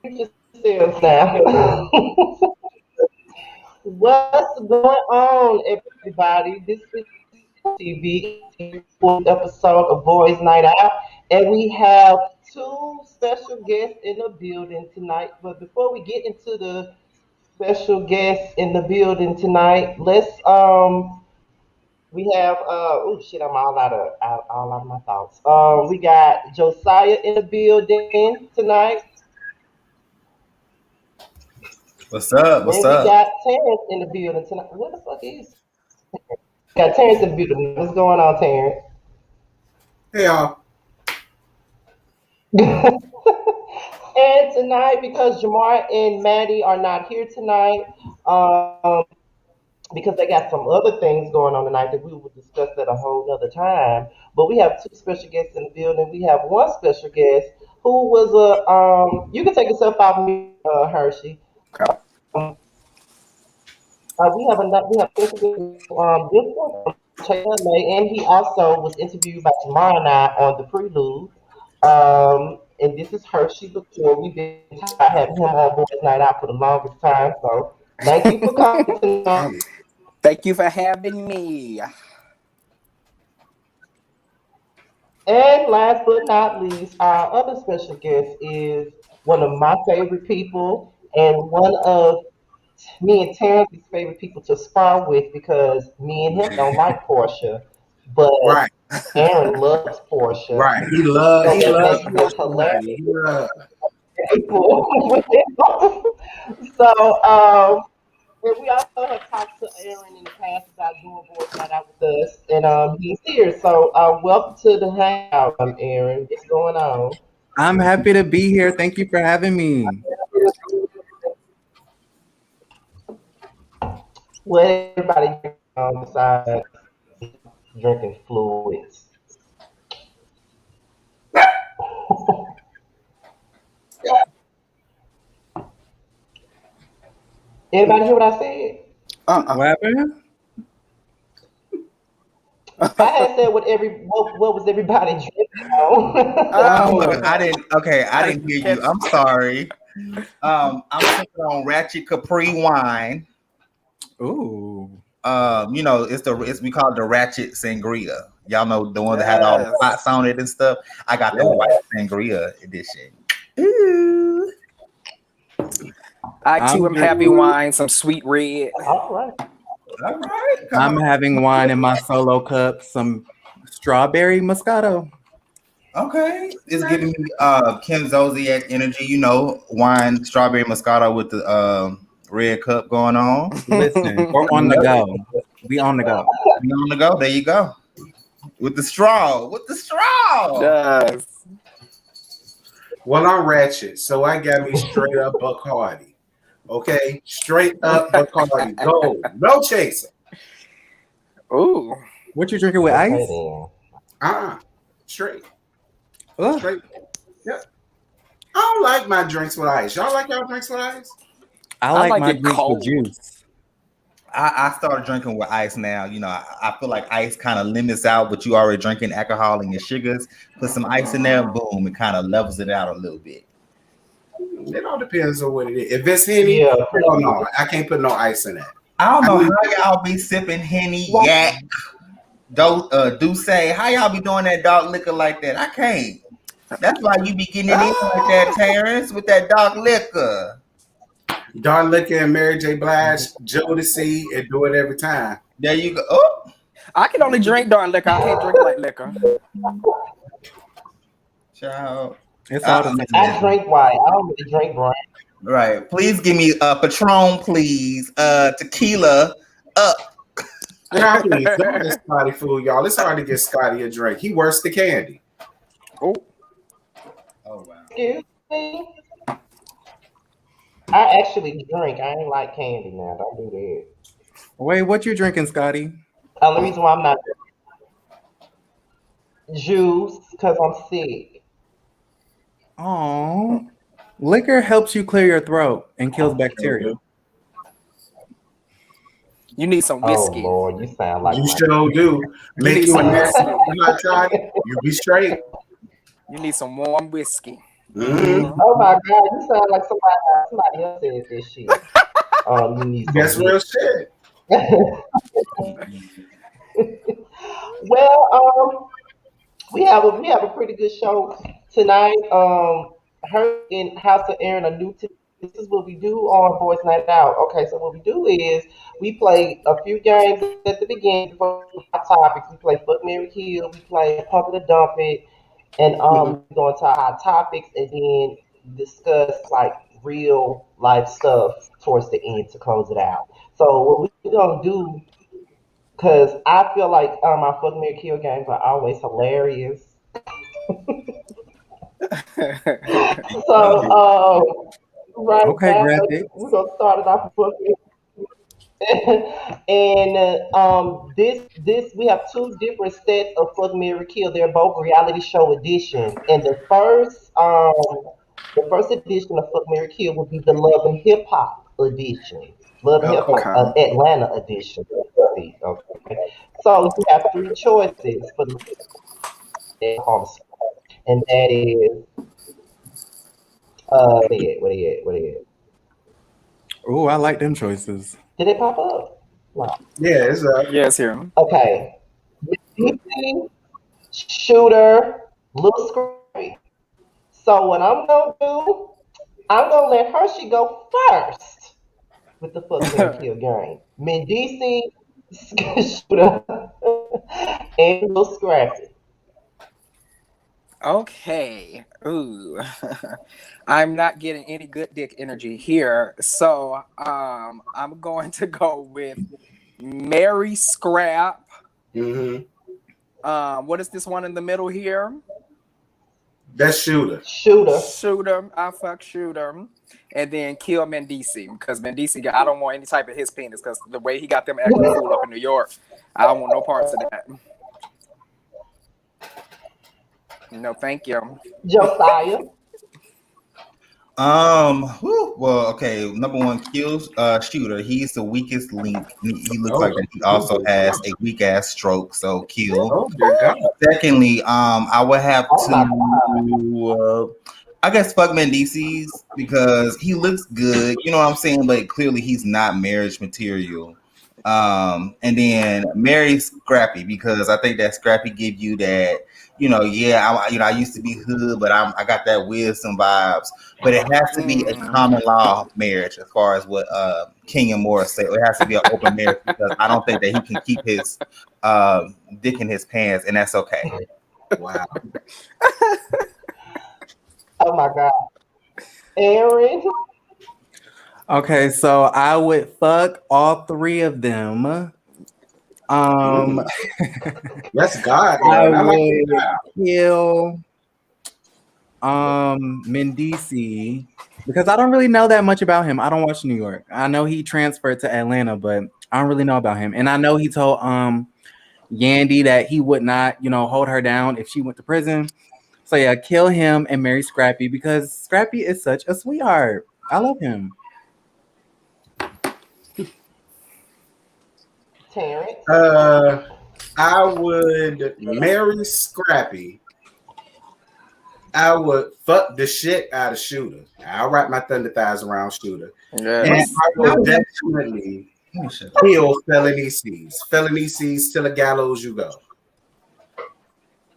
Yourselves now. What's going on, everybody? This is TV fourth episode of Boys Night Out, and we have two special guests in the building tonight. But before we get into the special guests in the building tonight, let's we have oh shit, I'm all out of my thoughts. We got Josiah in the building tonight, What's up? What's and we up? got Terrence in the building tonight. What the fuck is? Got Terrence in the building. What's going on, Terrence? Hey y'all. And tonight, because Jamar and Maddie are not here tonight, um, because they got some other things going on tonight that we will discuss at a whole nother time. But we have two special guests in the building. We have one special guest who was you can take yourself off mute, Hershii. Um, we have special guest, this one, and he also was interviewed by Jamar and I on the Prelude. And this is Hershii LicQuor. We've been having him on Boys Night Out for the longest time. So thank you for coming tonight. Thank you for having me. And last but not least, our other special guest is one of my favorite people and one of me and Terrence's favorite people to spar with because me and him don't like Portia, but Right. Aaron loves Portia. Right. He So loves it makes this Portia. hilarious. So, and we also have talked to Aaron in the past about doing Boys Night Out with us, and he's here. So, welcome to the hangout, Aaron. What's going on? I'm happy to be here. Thank you for having me. What everybody drinking on besides drinking fluids? Anybody hear what I said? What happened? I had said what was everybody drinking on? Oh, I didn't hear you. I'm sorry. I'm sipping on Ratchet Capri wine. Ooh. It's we call it the Ratchet Sangria. Y'all know the one that had all the spots on it and stuff. I got the white Sangria edition. Ooh. I too am having wine, some sweet red. All right. All right. I'm having wine in my solo cup, some strawberry Moscato. Okay. It's giving me Kim Zolciak energy, wine, strawberry Moscato with the red cup going on. Listen, we're on the go. We on the go. We on the go. There you go. With the straw. Yes. Well, I'm ratchet, so I got me straight up Bacardi. Okay, straight up Bacardi. Go, no chaser. Ooh. What you drinking with ice? Straight. Ugh. Straight. Yeah. I don't like my drinks with ice. Y'all like y'all drinks with ice? I like my it drinks cold. with juice. I started drinking with ice now. I feel like ice kind of limits out what you already drinking alcohol and your sugars. Put some ice in there, boom, it kind of levels it out a little bit. It all depends on what it is. If it's Henny, no, I can't put no ice in it. I don't know how y'all be sipping Henny, Yak, Douce. How y'all be doing that dark liquor like that? I can't. That's why you be getting it in like that, Terrence, with that dark liquor. Dark liquor and Mary J. Blige, Jodeci, and do it every time. There you go. Oh, I can only drink dark liquor. I can't drink light liquor. Child. It's all the I same. drink white. I don't really drink brown. Right. Please give me Patron, please. Tequila up. Now, please don't let Scotty fool y'all. It's hard to get Scotty a drink. He works the candy. Oh, Oh wow. Excuse me. I actually drink. I ain't like candy now. Don't do that. Wait, what you drinking, Scotty? Only reason why I'm not juice because I'm sick. Oh, liquor helps you clear your throat and kills bacteria. you need some Oh whiskey. Lord, you sound like You my. sure do. You Make need you a some nasty. whiskey. You not trying it. You be straight. You need some warm whiskey. Mm-hmm. Oh my God, you sound like somebody else said this shit. You need some That's real whiskey. shit. Well, we have a pretty good show tonight. Her in House of Aaron a new. This is what we do on Boys Night Out. Okay, so what we do is we play a few games at the beginning before hot topics. We play Fuck Mary Kill. We play Pump It or Dump It, and we go into our hot topics and then discuss like real life stuff towards the end to close it out. So what we're gonna do, because I feel like my Fuck Mary Kill games are always hilarious. So right Okay, now graphics. we're gonna start it off with and this we have two different sets of Fuck Mary Kill. They're both reality show editions. And the first edition of Fuck Mary Kill will be the Love and Hip Hop edition. Love and Hip Oh, Hop Okay. Atlanta edition. Okay. So you have three choices for the and that is what they at? Oh, I like them choices. Did it pop up? No. yeah, it's Yes, here. Okay. DC, Shooter, Little Scrappy. So what I'm gonna do, I'm gonna let Hershii go first with the Fuck Mary Kill game. Medici, Shooter, and Little Scrappy. Okay. Ooh. I'm not getting any good dick energy here. So I'm going to go with Mary Scrap. mm-hmm. What is this one in the middle here? That's shooter. Shooter. Shooter. I fuck Shooter. And then kill Mendici. Because Mendici, I don't want any type of his penis. Because the way he got them acting a fool up in New York, I don't want no parts of that. No, thank you. Josiah. Well, okay. Number one, kills shooter. He's the weakest link. He looks like Oh, that. He also has a weak ass stroke, so kill. oh dear God. Secondly, I would have Oh my God. to, I guess, fuck Mendices because he looks good. You know what I'm saying? But clearly, he's not marriage material. And then marry Scrappy because I think that Scrappy give you that. I used to be hood, but I got that wisdom vibes. But it has to be a common law marriage, as far as what King and Morris say. It has to be an open marriage because I don't think that he can keep his dick in his pants, and that's okay. Wow. Oh my God. Aaron. Okay, so I would fuck all three of them. That's God. I Man. I like would that. kill Mendici because I don't really know that much about him. I don't watch New York. I know he transferred to Atlanta, but I don't really know about him. And I know he told Yandy that he would not, hold her down if she went to prison. So yeah, kill him and marry Scrappy because Scrappy is such a sweetheart. I love him. Terrence. I would marry Scrappy. I would fuck the shit out of Shooter. I'll wrap my thunder thighs around Shooter. Yes. And I will definitely kill Felony C's. Felony C's till the gallows you go.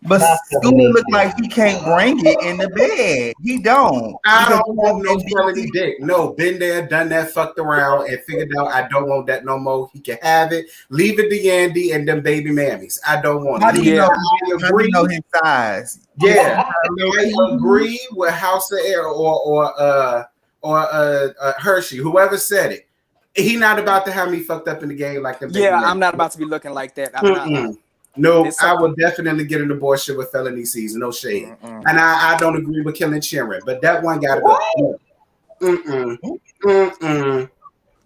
But Not Scooter look Felicia. like he can't bring it in the bed. He don't I because don't want no felony dick. No, been there, done that, fucked around, and figured out I don't want that no more. He can have it. Leave it to Yandy and them baby mammies. I don't want How it. do you Even know? Yeah. though I How do you agree. know his size? Yeah, I agree with House of Air or Hershii, whoever said it. He not about to have me fucked up in the game like them baby Yeah, mammies. I'm not about to be looking like that. I'm not. No, It's I something. would definitely get an abortion with felony season. No shade. Mm-mm. And I don't agree with killing children, but that one gotta go. What? Mm-mm. Mm-mm.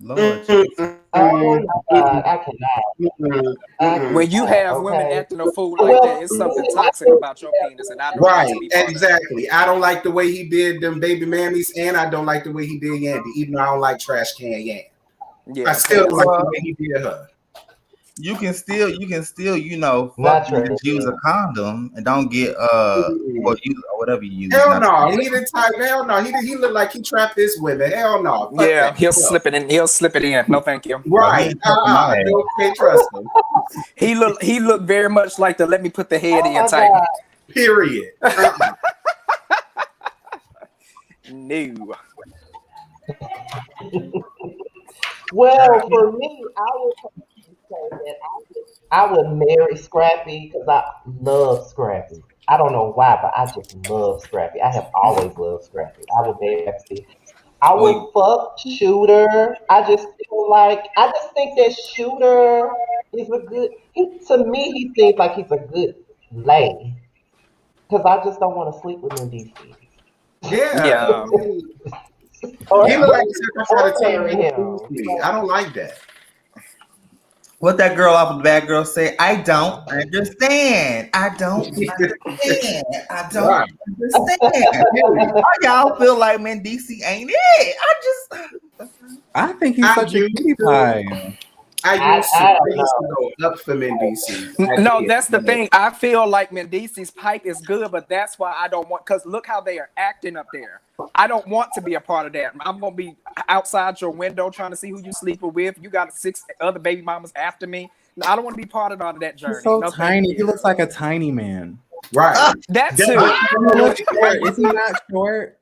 Lord Jesus. Oh Mm-mm. my God, I cannot. I When you cannot. have women Okay. acting a fool like that, Well, it's something toxic about your penis, and I don't want to Right, be part of that. exactly. I don't like the way he did them baby mammies, and I don't like the way he did Yandy, even though I don't like trash can Yandy. I Yeah, still don't like the Well, way he did her. you can still, fuck not and trash. just use a condom and don't get or use or whatever you use. Hell Not no, he didn't type. Hell no, he looked like he trapped his women. Hell no, fuck yeah, that. he'll slip it in. He'll slip it in. No, thank you. well, he Right, ain't fucking my ass. no, can't trust him. He looked very much like the let me put the head Oh in my type. God. Period. No. Well, for me, I would say that I would marry Scrappy because I love Scrappy. I don't know why, but I just love Scrappy. I have always loved Scrappy. I would marry Scrappy. I Well, would fuck Shooter. I just think that Shooter is a good. To me, he seems like he's a good lay. Because I just don't want to sleep with him in DC. Yeah, Yeah. Or, he looked like he's trying to tell marry me him. me. I don't like that. what that girl off of Bad Girl say? I don't understand. I don't understand. I don't Right. understand. Why y'all feel like man DC ain't it? I think he's I such a used cutie to. pie. I used to. I I don't used know. to go up for Mendici. No, that's the thing. I feel like Mendici's pipe is good, but that's why I don't want. Because look how they are acting up there. I don't want to be a part of that. I'm gonna be outside your window trying to see who you sleeping with. You got 6 other baby mamas after me. I don't want to be part of all of that journey. He's so No, thank tiny. He you. looks like a tiny man. Right. That That- too. but- He looks short. Is he not short?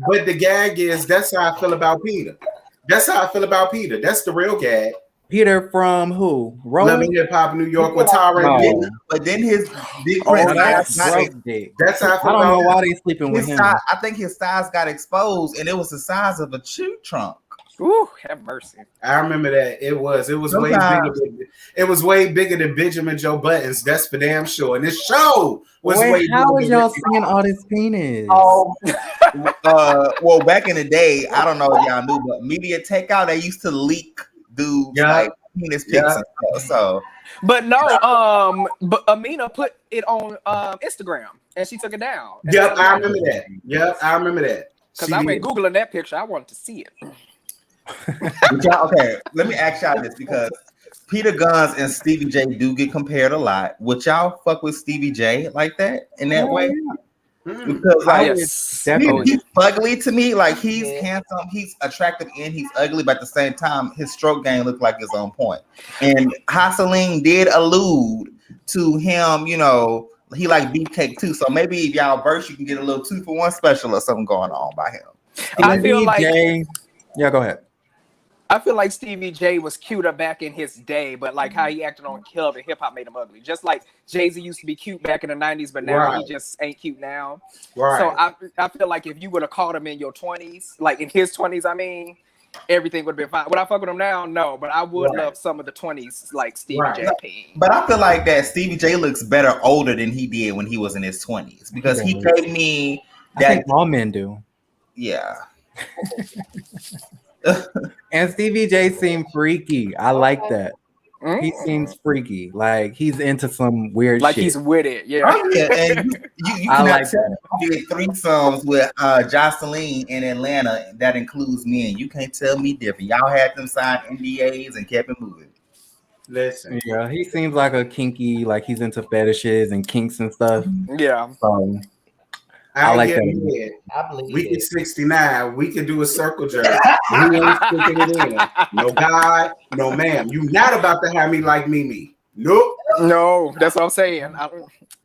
But the gag is that's how I feel about Peter. That's how I feel about Peter. That's the real gag. Peter from who? Love Rowan? and Hip Hop New York with Tara and No. Dick. But then his big Oh, print No, size that's got broke dick. That's how I I feel don't about know why they sleeping with his him. size, I think his size got exposed, and it was the size of a chew trunk. Ooh, have mercy. I remember that. It was way Sometimes- bigger. It was way bigger than Benjamin Joe Buttons. That's for damn sure. And this show was way Wait, how bigger is than y'all Ricky seeing all this penis? Oh, Well, back in the day, I don't know if y'all knew, but Media Takeout they used to leak dudes Yeah. like penis pics Yeah. and stuff. So But no, but Amina put it on Instagram and she took it down. Yep, I remember that. Yep, I remember that. Because She I went did. Googling that picture. I wanted to see it. but y'all, okay, let me ask y'all this because Peter Guns and Stevie J do get compared a lot. Would y'all fuck with Stevie J like that in that way? Mm. Because like Yes. Definitely. he's ugly to me. Like he's Yeah. handsome, he's attractive, and he's ugly. But at the same time, his stroke game looked like it's on point. And Hasseline did allude to him. You know, he like beefcake too. So maybe if y'all verse, you can get a little 2-for-1 special or something going on by him. I feel like Jay. Yeah, go ahead. I feel like Stevie J was cuter back in his day, but like how he acted on Kelvin, hip hop made him ugly. Just like Jay-Z used to be cute back in the 90s, but now he Right. just ain't cute now. Right. So I feel like if you would have caught him in your 20s, like in his 20s, I mean, everything would have been fine. Would I fuck with him now? No, but I would Right. love some of the 20s like Stevie Right. J. P. But I feel like that Stevie J looks better older than he did when he was in his 20s because he gave me I that. think all men do. Yeah. And Stevie J seemed freaky. I like that. Mm. He seems freaky. Like he's into some weird Like shit. he's with it, yeah. Oh, yeah, and you I cannot like tell that. me you did 3 songs with Jocelyn in Atlanta. That includes me, and you can't tell me different. Y'all had them sign NDAs and kept it moving. Listen. Yeah, he seems like a kinky, like he's into fetishes and kinks and stuff. Yeah. So I like get that. mad. I believe We can it. 69. We can do a circle jerk. We ain't sticking it in. No God, no ma'am. You not about to have me like Mimi. Nope. No, that's what I'm saying.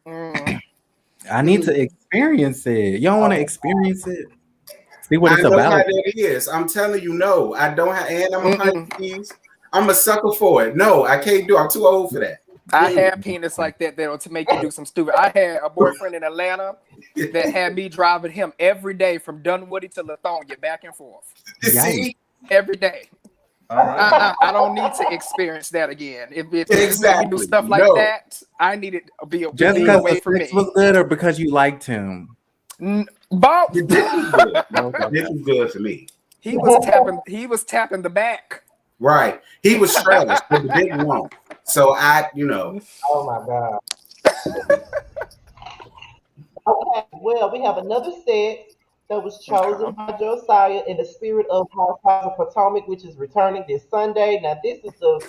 Mm. I need to experience it. You don't want to experience it? See what I it's know how about. that is. I'm telling you, no. I don't have, and I'm a Mm-mm. Pisces. I'm a sucker for it. No, I can't do. I'm too old for that. I had penis like that that'll to make you do some stupid. I had a boyfriend in Atlanta that had me driving him every day from Dunwoody to Lithonia, back and forth, Yikes. See, every day. All right. I don't need to experience that again. If he just make me do exactly. stuff like No, that, I need it to be Just leave because see, the away from sex was me. good or because you liked him? Both. the dick is good. The Okay. dick is good for me. He was tapping. He was tapping the back. Right. He was straddled, but the dick won't. So Oh my God. Okay, well, we have another set that was chosen Okay. by Josiah in the spirit of Haus of Potomac, which is returning this Sunday. Now, this is the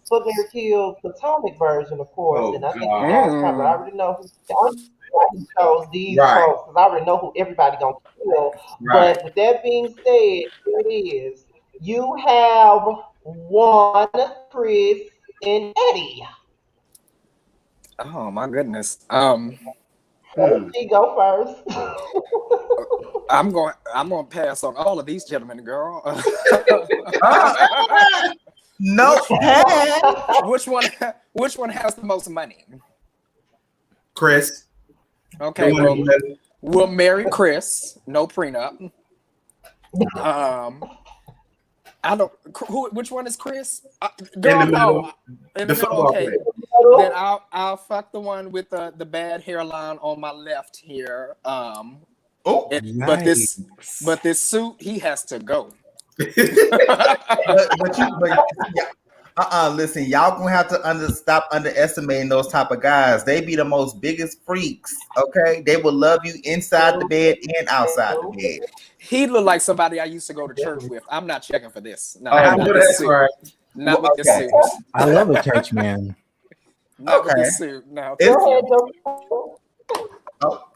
Fuck Mary Kill Potomac version, of course, oh and I think you God. guys probably Mm. already know who chose these Right, folks because I already know who everybody gonna kill. right. But with that being said, here it is. You have one Chris and Eddie. Oh my goodness. Hmm. She go first. I'm going to pass on all of these gentlemen, girl. Uh, Notepad. which one? Which one has the most money? Chris, the Okay, one well, that we'll marry Chris. No prenup. Um, I don't. Which one is Chris? in the Girl, middle, no. In the the middle. football Okay. player. Then I'll fuck the one with the bad hairline on my left here. Oh, Yikes. But this suit, he has to go. but yeah, listen, y'all gonna have to stop underestimating those type of guys. They be the most biggest freaks. Okay, they will love you inside the bed and outside the bed. He looked like somebody I used to go to church with. I'm not checking for this. No, Oh, I not know no. this that's suit. right. Not Well, with this okay, suit. I love a church man. Not with okay. this suit. No, It's thank Go you. ahead, Joe.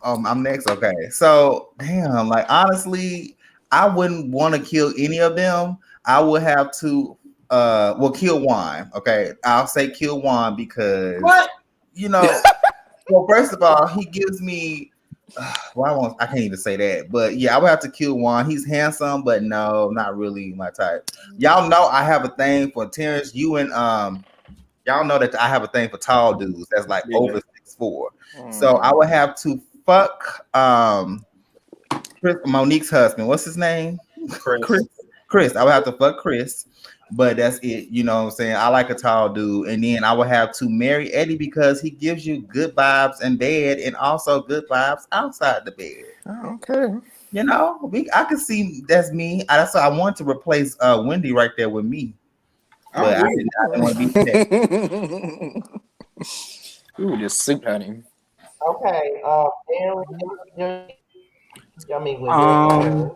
I'm next. Okay, so damn, like honestly, I wouldn't want to kill any of them. I would have to, well, kill Juan. Okay, I'll say kill Juan because What? you know, well, first of all, he gives me. Well, I can't even say that, but yeah, I would have to kill Juan. He's handsome, but no, not really my type. Y'all know I have a thing for Terrence. You and y'all know that I have a thing for tall dudes that's like over Yeah. 6'4". So I Mm. would have to fuck Monique's husband. What's his name? Chris. Chris. Chris. I would have to fuck Chris, but that's it. You know what I'm saying? I like a tall dude, and then I would have to marry Eddie because he gives you good vibes in bed and also good vibes outside the bed. Oh, okay. You know, I could see that's me. That's why I want to replace Wendy right there with me, I'm but I weak. didn't want to be next. Ooh, this suit, honey. Okay, Aaron, I mean, well, your Um, turn.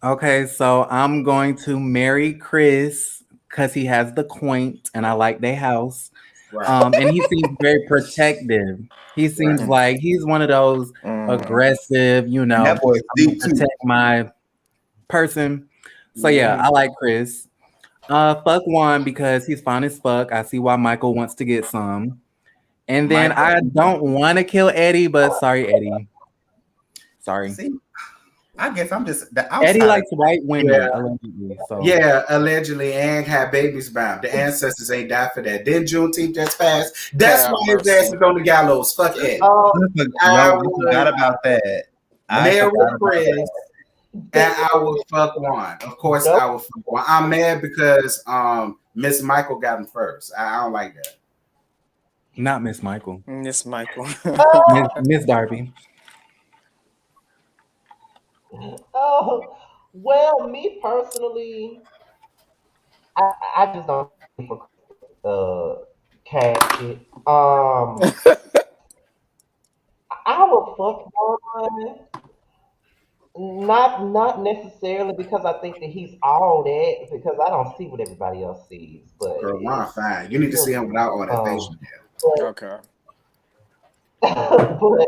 okay, so I'm going to marry Chris because he has the quaint and I like their house. Right, And he seems very protective. He seems right. like he's one of those Mm. aggressive, And that boy is I'm gonna deep too. protect my person. So yeah, Mhm. I like Chris. Fuck one because he's fine as fuck. I see why Michael wants to get some. And then Michael. I don't want to kill Eddie, but sorry, Eddie. Sorry. See, I guess I'm just the Eddie outsider. likes white women, Yeah, allegedly. So yeah. Allegedly, and had babies bound. The ancestors ain't died for that. Then Juneteenth just passed. That's Have why his ass mercy. is on the gallows. Fuck Eddie. Oh, I Yo, I forgot would about that. I marry forgot about Chris, that. and I would fuck one. Of course, nope. I would fuck one. I'm mad because Miss Michael got him first. I don't like that. not Miss Michael. Miss Michael. Miss Darby. Oh, well, me personally, I just don't for casket. I would fuck one, not necessarily because I think that he's all that, because I don't see what everybody else sees, but Girl, Ron it's fine. You need to see him without all that facial hair. Okay. but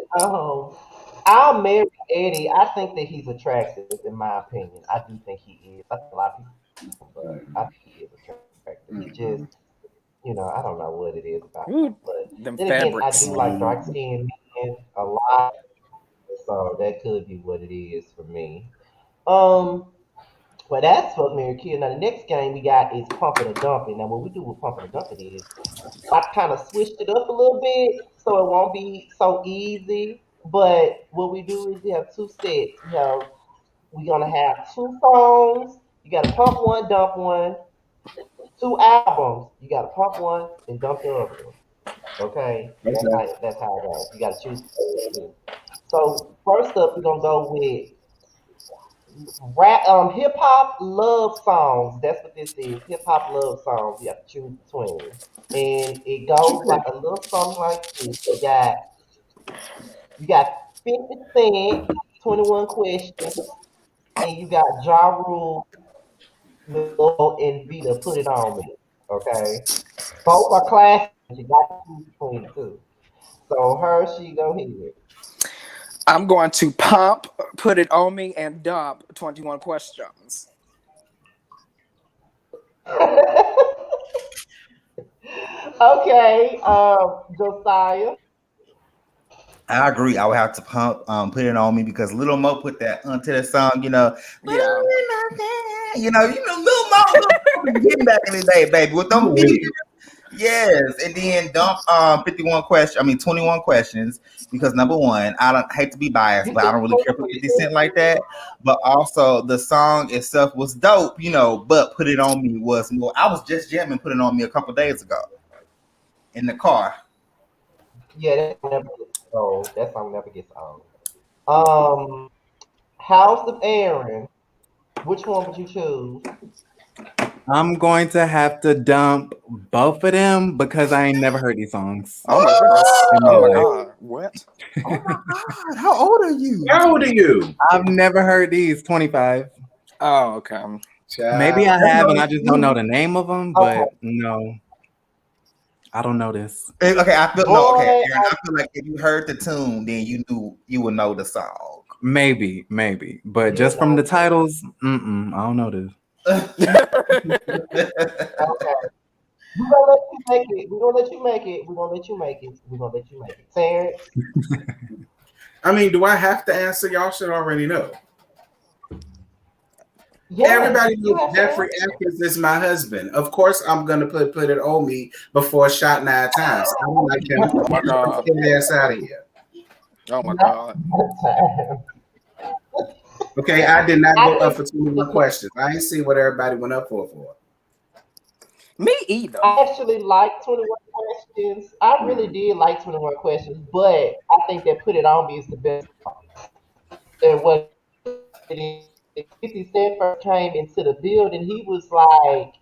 I'll marry Eddie. I think that he's attractive, in my opinion. I do think he is. I think a lot of people, but I Mm-hmm. think he is attractive. He just Mm-hmm. I don't know what it is about Ooh, him. But them then again, I fabrics. do like dark skinned men a lot, so that could be what it is for me. Um, well, that's what Mary Kill. Now the next game we got is pumping or dumping. Now what we do with pumping or dumping is I kind of switched it up a little bit so it won't be so easy. But what we do is we have two sets. We're gonna have two songs. You gotta pump one, dump one. Two albums. You gotta pump one and dump the other one. Okay, Okay. that's how it goes. You gotta choose between the two. So first up, we're gonna go with hip hop love songs. That's what this is. Hip hop love songs. You have to choose between, and it goes like a little something like this. You got 50 Cent, 21 Questions, and you got Ja Rule, Lil, and Vita. Put it on me. Okay, both are classics. You got to choose between the two. So Hershii, go ahead. I'm going to pump, put it on me, and dump 21 questions. Okay, Josiah. I agree. I would have to put it on me because Little Mo put that onto the song, Yeah. Little Mo was getting back in the day, baby, with them I'm feet. weak. Yes, and then dump 21 questions because number one, I don't hate to be biased, You but I took don't really care for 50 Cent like that. But also the song itself was dope, but Put It On Me was more. I was just jamming Put It On Me a couple days ago in the car. Yeah, that song never gets old. That song never gets old. Um, House of Aaron. Which one would you choose? I'm going to have to dump both of them because I ain't never heard these songs Oh my goodness. in my Oh my life. god. What? Oh my God, how old are you? How old are you? I've never heard these 25. Oh, okay. Maybe Child. I have and I just don't know the name of them, Okay, but no, I don't know this. Okay, I feel no. Okay, boy. Aaron, I feel like if you heard the tune, then you would know the song. Maybe. But You just from the know. titles, I don't know this. Okay, we're gonna let you make it. We're gonna let you make it. We're gonna let you make it. We're gonna let you make it. Terrence. I mean, do I have to answer? Y'all should already know. Yes, Everybody you knows have to Jeffrey answer. Atkins is my husband. Of course, I'm gonna put it on me before shot 9 times. I don't like him. Oh my god. Get his ass out of here. Oh my Not god. that time. Okay, I did not I go up think for 21 questions. I ain't see what everybody went up for. Me either. I actually like 21 Questions. I really did like 21 Questions, but I think that Put It On Me is the best. And what it is, 50 Cent first came into the building, he was like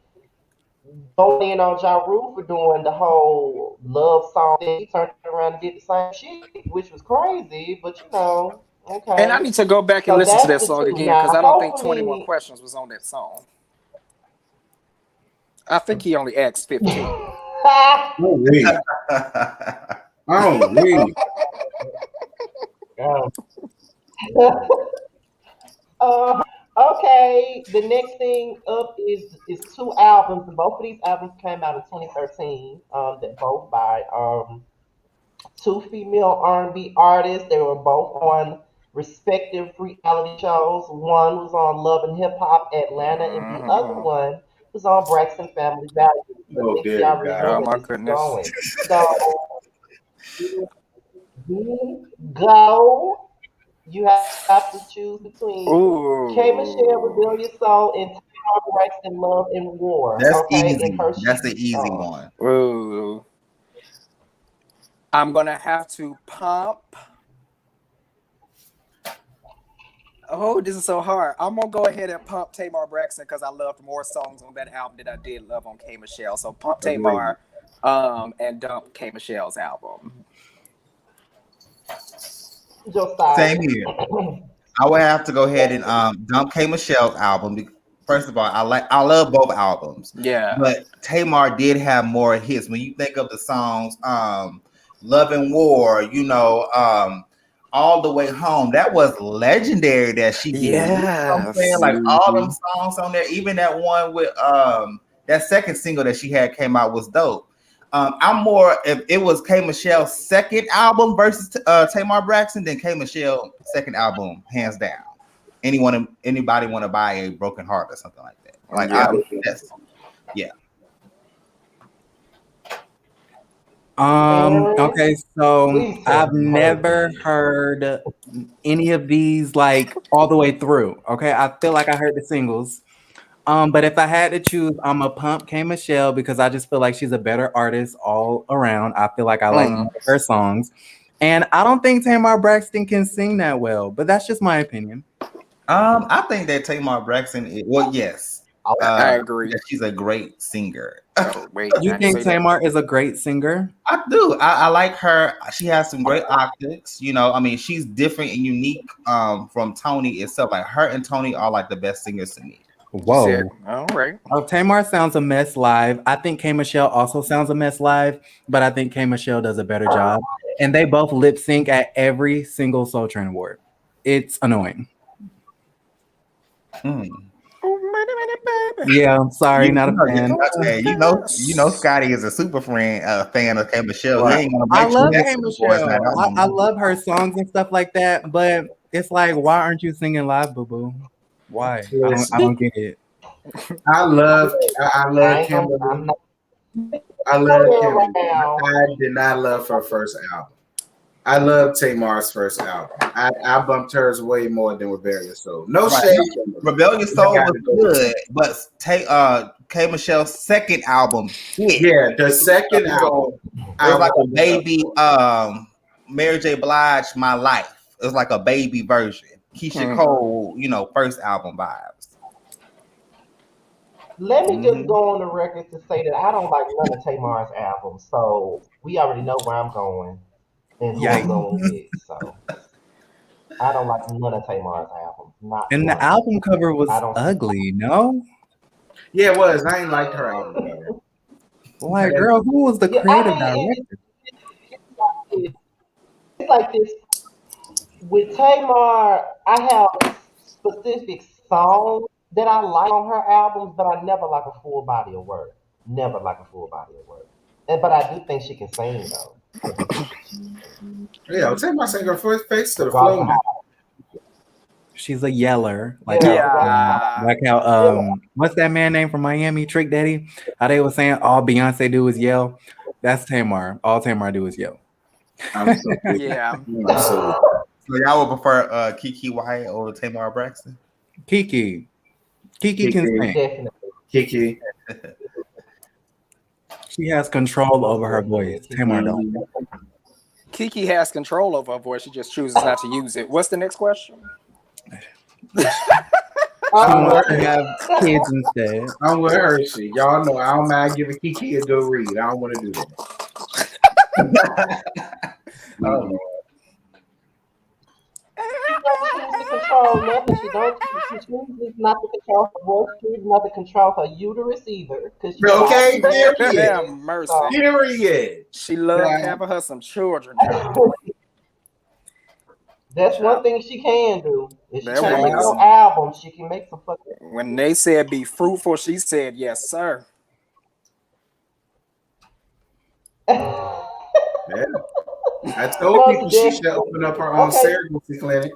going in on Ja Rule for doing the whole love song thing. He turned around and did the same shit, which was crazy, but And I okay. need to go back and So listen to that's that the song two. again because Now, I don't think 21 hopefully, Questions was on that song. I think he only asked 15. Oh, wait. Oh, wait. um, okay, the next thing up is two albums, and both of these albums came out in 2013. That both by two female R&B artists. They were both on respective reality shows. One was on Love and Hip Hop Atlanta, and the other Mhm. one was on Braxton Family Values. I Oh, think we dear already know God. Oh where my this is goodness. going. So here we go. You have to choose between K. Michelle, Ooh. Rebellious Soul, and Tyra Braxton, Love and War. That's Okay, and easy. her That's the she. easy one. Ooh. I'm gonna have to pump. Oh, this is so hard. I'm gonna go ahead and pump Tamar Braxton because I loved more songs on that album than I did love on K Michelle. So pump Agreed. Tamar, and dump K Michelle's album. Josiah. Same here. I would have to go ahead and dump K Michelle's album. First of all, I love both albums, Yeah. but Tamar did have more hits. When you think of the songs, "Love and War," "All the Way Home," that was legendary that she did. You know what I'm saying? Yes. Like all them Mhm. songs on there, even that one with that second single that she had came out was dope. I'm more if it was K Michelle's second album versus Tamar Braxton, then K Michelle second album, hands down. Anybody want to buy a broken heart or something like that? Like Yeah. that's yeah. Aaron, Okay, so please tell I've me you heard never this. heard any of these like all the way through. Okay, I feel like I heard the singles. But if I had to choose, I'm a pump K Michelle because I just feel like she's a better artist all around. I feel like I like Mm. more of her songs. And I don't think Tamar Braxton can sing that well, but that's just my opinion. I think that Tamar Braxton well, yes. I agree. Yeah, she's a great singer. Oh wait, You I didn't think say that. Tamar is a great singer? I do. I like her. She has some great octaves. I mean, she's different and unique from Tony itself. Like her and Tony are like the best singers to me. You said, Whoa. all right. Oh, Tamar sounds a mess live. I think K Michelle also sounds a mess live, but I think K Michelle does a better job. And they both lip sync at every single Soul Train award. It's annoying. Mm. Yeah, I'm sorry, not a fan. Scotty is a super fan of K Michelle. He Right. ain't gonna I make sure love that's K boys night Michelle. out. I love her songs and stuff like that, but it's like, why aren't you singing live, boo boo? Why? I Listen, don't get it. I I love ain't gonna. I'm Kimberly. not I love going Kimberly. around. I did not love her first album. I love Tamar's first album. I bumped hers way more than Rebellion Soul. No Right. shade. Kimberly. Rebellious I Soul gotta was go with good, but K Michelle's second album hit. Yeah, the second album. So it I was like a would love. baby Mary J. Blige, My Life. It was like a baby version. Keisha Hmm. Cole, first album vibes. Let me just Mhm. go on the record to say that I don't like none of Tamar's albums, so we already know where I'm going and who I'm Yikes. going with. So I don't like none of Tamar's albums, not And the one. album cover I was don't see. ugly, no? Yeah, it was. I ain't liked her album cover. Like, girl, who was the Yeah, I creative mean, director? it's like this with Tamar. I have specific songs that I like on her albums, but I never like a full body of work. Never like a full body of work. But I do think she can sing though. Yeah, Tamar sang her first face to the flow Regardless of now. how, She's a yeller, like yeah, how regardless of how Yeah. like how yeah. what's that man name from Miami, Trick Daddy? How they were saying all Beyonce do is yell. That's Tamar. All Tamar do is yell. I'm so weak. Yeah. I'm so weak. So y'all would prefer Kiki Wyatt over Tamar Braxton? Kiki. Kiki can Kiki, sing. Definitely. Kiki. She has control over her Definitely. voice. Tamar don't. Mhm. Kiki has control over her voice. She just chooses not to use it. What's the next question? She I'm wants with to her. have kids instead. I'm with Hershii. Y'all know I don't mind giving Kiki a good read. I don't want to do that. Oh, She don't choose to control nothing. She don't. She chooses not to control her voice. She chooses not to control her uterus either, because she Okay, got period. Have mercy. so, Period. She loved Now, having her some children, child. that's one Child. thing she can do. If she That can't woman make is. no album, she can make some fucking. When they said be fruitful, she said yes, sir. yeah. I told people Most she should definitely. open up her own Okay. surrogacy clinic.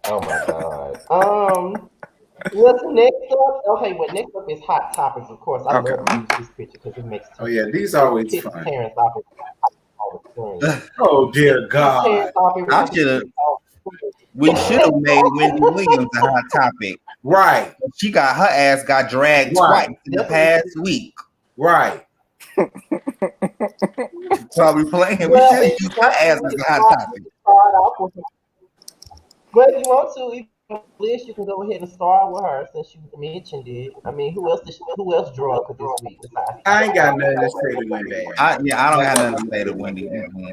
Oh my god. What's next up? Okay, well, next up is Hot Topics, of course. I Okay. love to use this picture because it makes Oh yeah, these it always pisses fun. Terrence off on the screen. Oh dear It pisses God. Terrence off every I time he should have. sees off the screen. We should have made Wendy Williams a hot topic. Right, She got her ass got dragged right, twice in the That's what we past week. right. So we playing. We Well, should have if used you her want to, ass we as can a hot topic. start off with her. Well, if you want to, if you want to list, you can go ahead and start with her since you mentioned it. I mean, who else drug her this week besides I ain't got nothing to say to win bad. I don't have nothing to say to Wendy.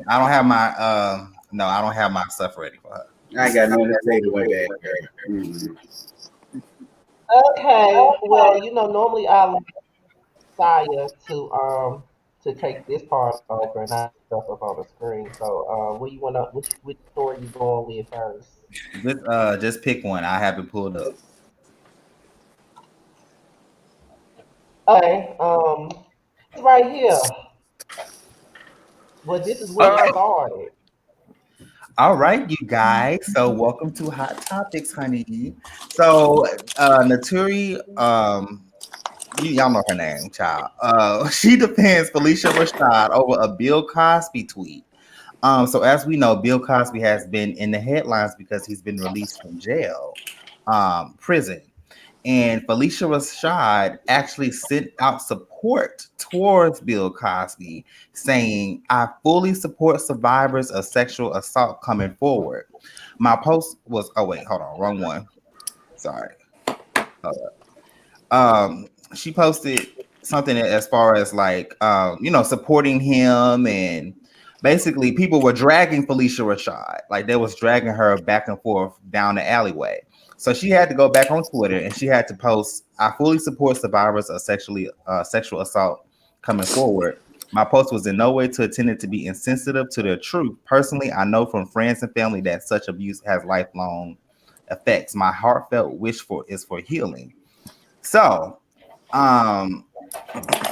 I don't have my no, I don't have my stuff ready for her. I ain't got nothing to say to win bad. Mhm. Okay, well, normally I like Saya to take this part over and I stuff up on the screen. So, what you wanna which story you going with first? Just pick one. I have it pulled up. Okay. It's right here. Well, this is where it Okay. started. All right, you guys. So welcome to Hot Topics, honey. So Naturi, y'all know her name, child. She defends Felicia Rashad over a Bill Cosby tweet. So as we know, Bill Cosby has been in the headlines because he's been released from jail, prison. And Felicia Rashad actually sent out support towards Bill Cosby, saying, I fully support survivors of sexual assault coming forward. My post was, oh, wait, hold on, wrong one. Sorry. Hold she posted something as far as like supporting him, and basically people were dragging Felicia Rashad, like they was dragging her back and forth down the alleyway. So she had to go back on Twitter and she had to post, I fully support survivors of sexual assault coming forward. My post was in no way to intended to be insensitive to the truth. Personally, I know from friends and family that such abuse has lifelong effects. My heartfelt wish for is for healing. So, um,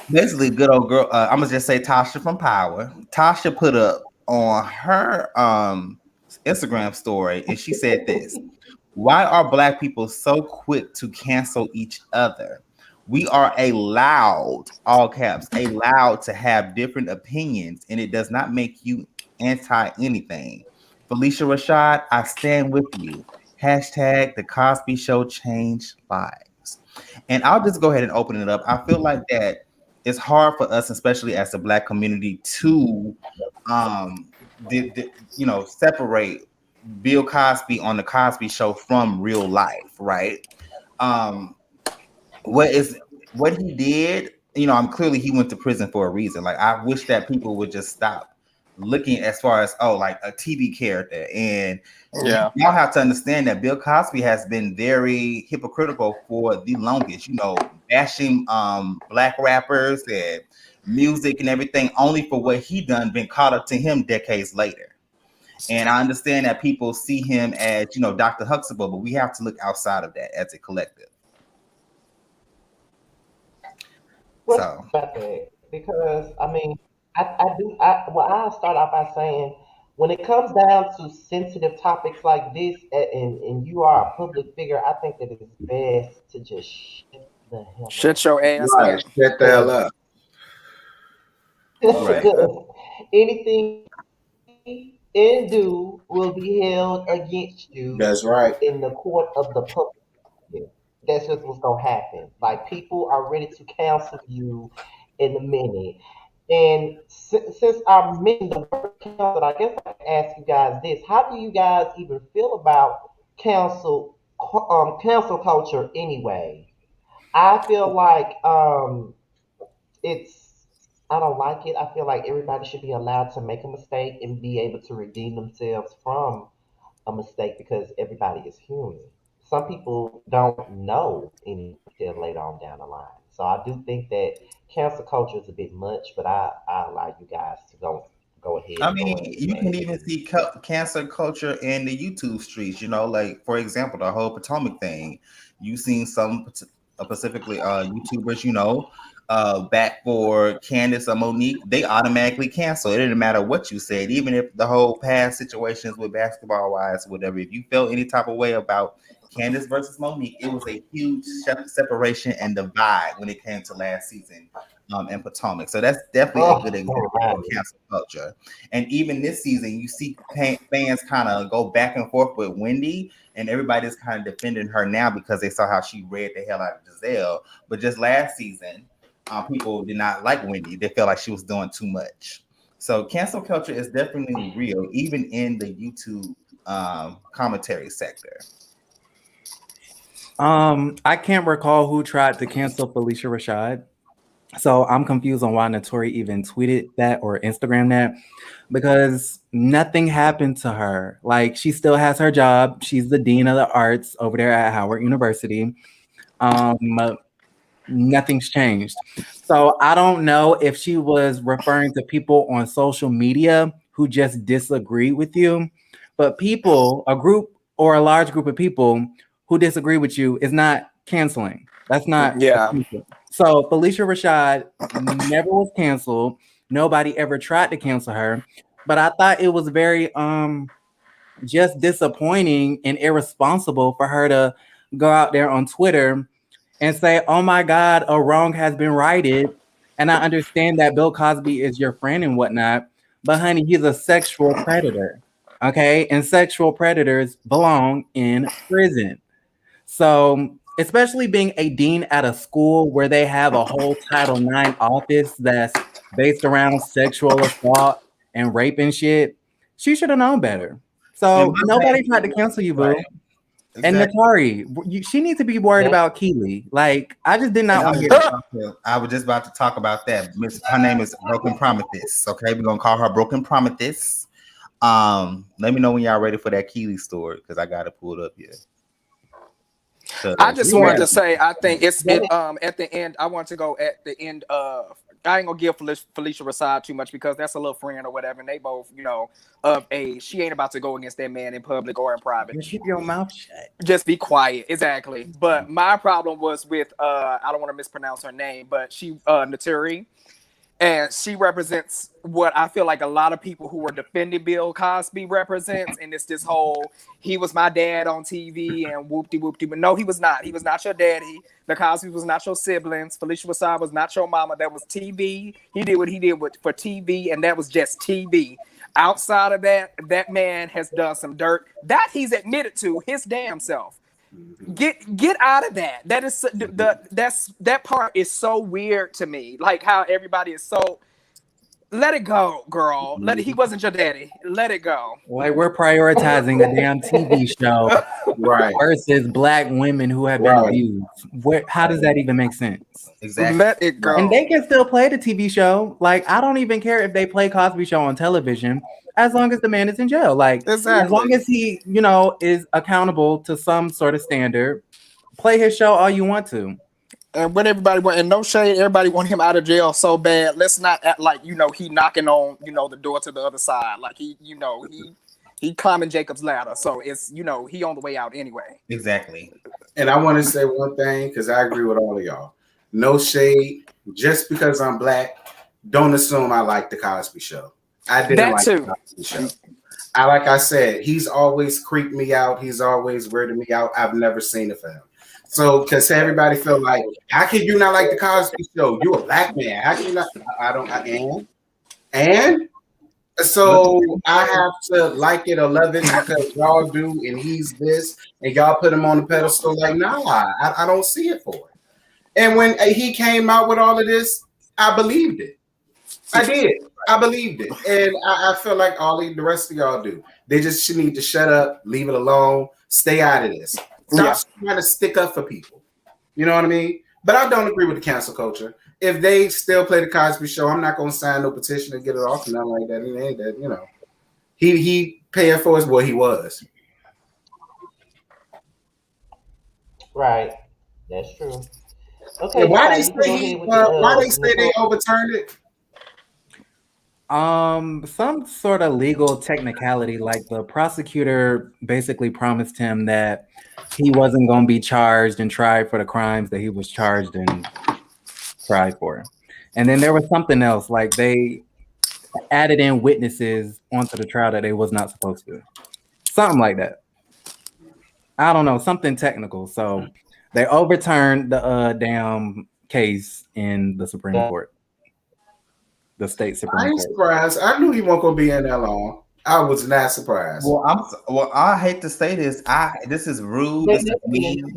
basically, good old girl. I'm gonna just say Tasha from Power. Tasha put up on her Instagram story, and she said this: why are Black people so quick to cancel each other? We are allowed, all caps, allowed to have different opinions, and it does not make you anti anything. Felicia Rashad, I stand with you. Hashtag the Cosby Show changed lives. And I'll just go ahead and open it up. I feel like that it's hard for us, especially as a Black community, to um, separate Bill Cosby on the Cosby Show from real life, right? Um, what is what he did, I'm clearly he went to prison for a reason. Like I wish that people would just stop looking as far as like a TV character. And Yeah. y'all have to understand that Bill Cosby has been very hypocritical for the longest, bashing Black rappers and music and everything only for what he done been caught up to him decades later. And I understand that people see him as, Dr. Huxtable, but we have to look outside of that as a collective. What So, about that? Because I mean, I'll start off by saying, when it comes down to sensitive topics like this, and you are a public figure, I think that it's best to just shut the hell Shut up. your ass Right. up. Shut the hell Because up. right. anything and do will be held against you That's right. in the court of the public. That's just what's gonna happen. Like people are ready to cancel you in a minute. And since I mentioned the word cancel, I guess I can ask you guys this: how do you guys even feel about cancel culture anyway? I feel like it's I don't like it. I feel like everybody should be allowed to make a mistake and be able to redeem themselves from a mistake because everybody is human. Some people don't know anything until later on down the line. So I do think that cancel culture is a bit much, but I allow you guys to go ahead I and go mean, and you can smash even it. see cancer culture in the YouTube streets, like, for example, the whole Potomac thing. You seen some specifically YouTubers, back for Candace or Monique, they automatically cancel. It didn't matter what you said, even if the whole past situations with basketball wise, whatever. If you felt any type of way about Candace versus Monique, it was a huge separation and divide when it came to last season in Potomac. So that's definitely a good Oh, don't example of remind me. cancel culture. And even this season, you see fans kind of go back and forth with Wendy, and everybody's kind of defending her now because they saw how she read the hell out of Giselle. But just last season, people did not like Wendy. They felt like she was doing too much. So cancel culture is definitely real, even in the YouTube commentary sector. I can't recall who tried to cancel Felicia Rashad. So I'm confused on why Notori even tweeted that or Instagram that because nothing happened to her. Like she still has her job. She's the dean of the arts over there at Howard University. Um, Nothing's changed. So I don't know if she was referring to people on social media who just disagree with you, but people, a group or a large group of people who disagree with you is not canceling. That's not Yeah. offensive. So Felicia Rashad never was canceled. Nobody ever tried to cancel her. But I thought it was very just disappointing and irresponsible for her to go out there on Twitter and say, "Oh my God, a wrong has been righted." And I understand that Bill Cosby is your friend and whatnot, but honey, he's a sexual predator. Okay. And sexual predators belong in prison. So, especially being a dean at a school where they have a whole Title IX office that's based around sexual assault and rape and shit, she should have known better. And So, my nobody tried to thing, cancel you, right? boo. And Exactly. Natari, she needs to be worried That about Keely. Like, I just did And not I'm want to here hear to that. talk to. I was just about to talk about that. Her name is Broken Prometheus. Okay, we're gonna call her Broken Prometheus. Let me know when y'all ready for that Keely story because I got to pull it up here. I 'Cause just We wanted ready. to say I think it's that it at the end. I want to go at the end of. I ain't gonna give Felicia Rashad too much because that's a little friend or whatever, and they both, of age. She ain't about to go against that man in public or in private. Just keep your mouth shut. Just be quiet, exactly. But my problem was with I don't want to mispronounce her name, but she Naturi, and she represents what I feel like a lot of people who were defending Bill Cosby represents, and it's this whole he was my dad on TV and whoop de. But no, he was not. He was not your daddy. The Cosby was not your siblings. Felicia Rashad was not your mama. That was TV. He did what he did for TV, and that was just TV. Outside of that, that man has done some dirt that he's admitted to his damn self. Mhm. Get out of that. That is that part is so weird to me. Like how everybody is so let it go, girl. He Mhm. wasn't your daddy. Let it go. Like, we're prioritizing a damn TV show Right, versus black women who have been right. abused. How does that even make sense? exactly. Let it Right. And they go. can still play the TV show. Like, I don't even care if they play Cosby Show on television, as long as the man is in jail. Like, as long Exactly. as he, is accountable to some sort of standard, play his show all you want to. And when everybody went, and no shade, everybody want him out of jail so bad. Let's not act like he knocking on the door to the other side. Like he climbing Jacob's ladder. So it's he on the way out anyway. Exactly. And I want to say one thing because I agree with all of y'all. No shade. Just because I'm black, don't assume I like the Cosby Show. I didn't That like the too. Cosby Show. Like I said, he's always creeped me out. He's always weirded me out. I've never seen it for him. So, because everybody feel like, how can you not like the Cosby Show? You're a black man. How can you not? I don't. I am. And Look, so I have to like it or love it because y'all do, and he's this, and y'all put him on the pedestal. Like, nah, I don't see it for it. And when he came out with all of this, I believed it. I did. I believed it. And I feel like the rest of y'all do. They just should need to shut up, leave it alone, stay out of this. Stop Yeah. trying to stick up for people. You know what I mean? But I don't agree with the cancel culture. If they still play the Cosby Show, I'm not going to sign no petition to get it off and nothing like that. It ain't that. He paying for his what he was. right. That's true. And Okay, why they Josiah, you can say go he? ahead with Why they say they Nicole. overturned it? Some sort of legal technicality, like the prosecutor basically promised him that he wasn't going to be charged and tried for the crimes that he was charged and tried for. And then there was something else, like they added in witnesses onto the trial that they was not supposed to. Something like that. I don't know, something technical. So they overturned the damn case in the Supreme Yeah. Court, the state I Supreme ain't Court. surprised. I knew he wasn't gonna be in that long. I was not surprised. well, I hate to say this. This is rude. They This is listening. mean.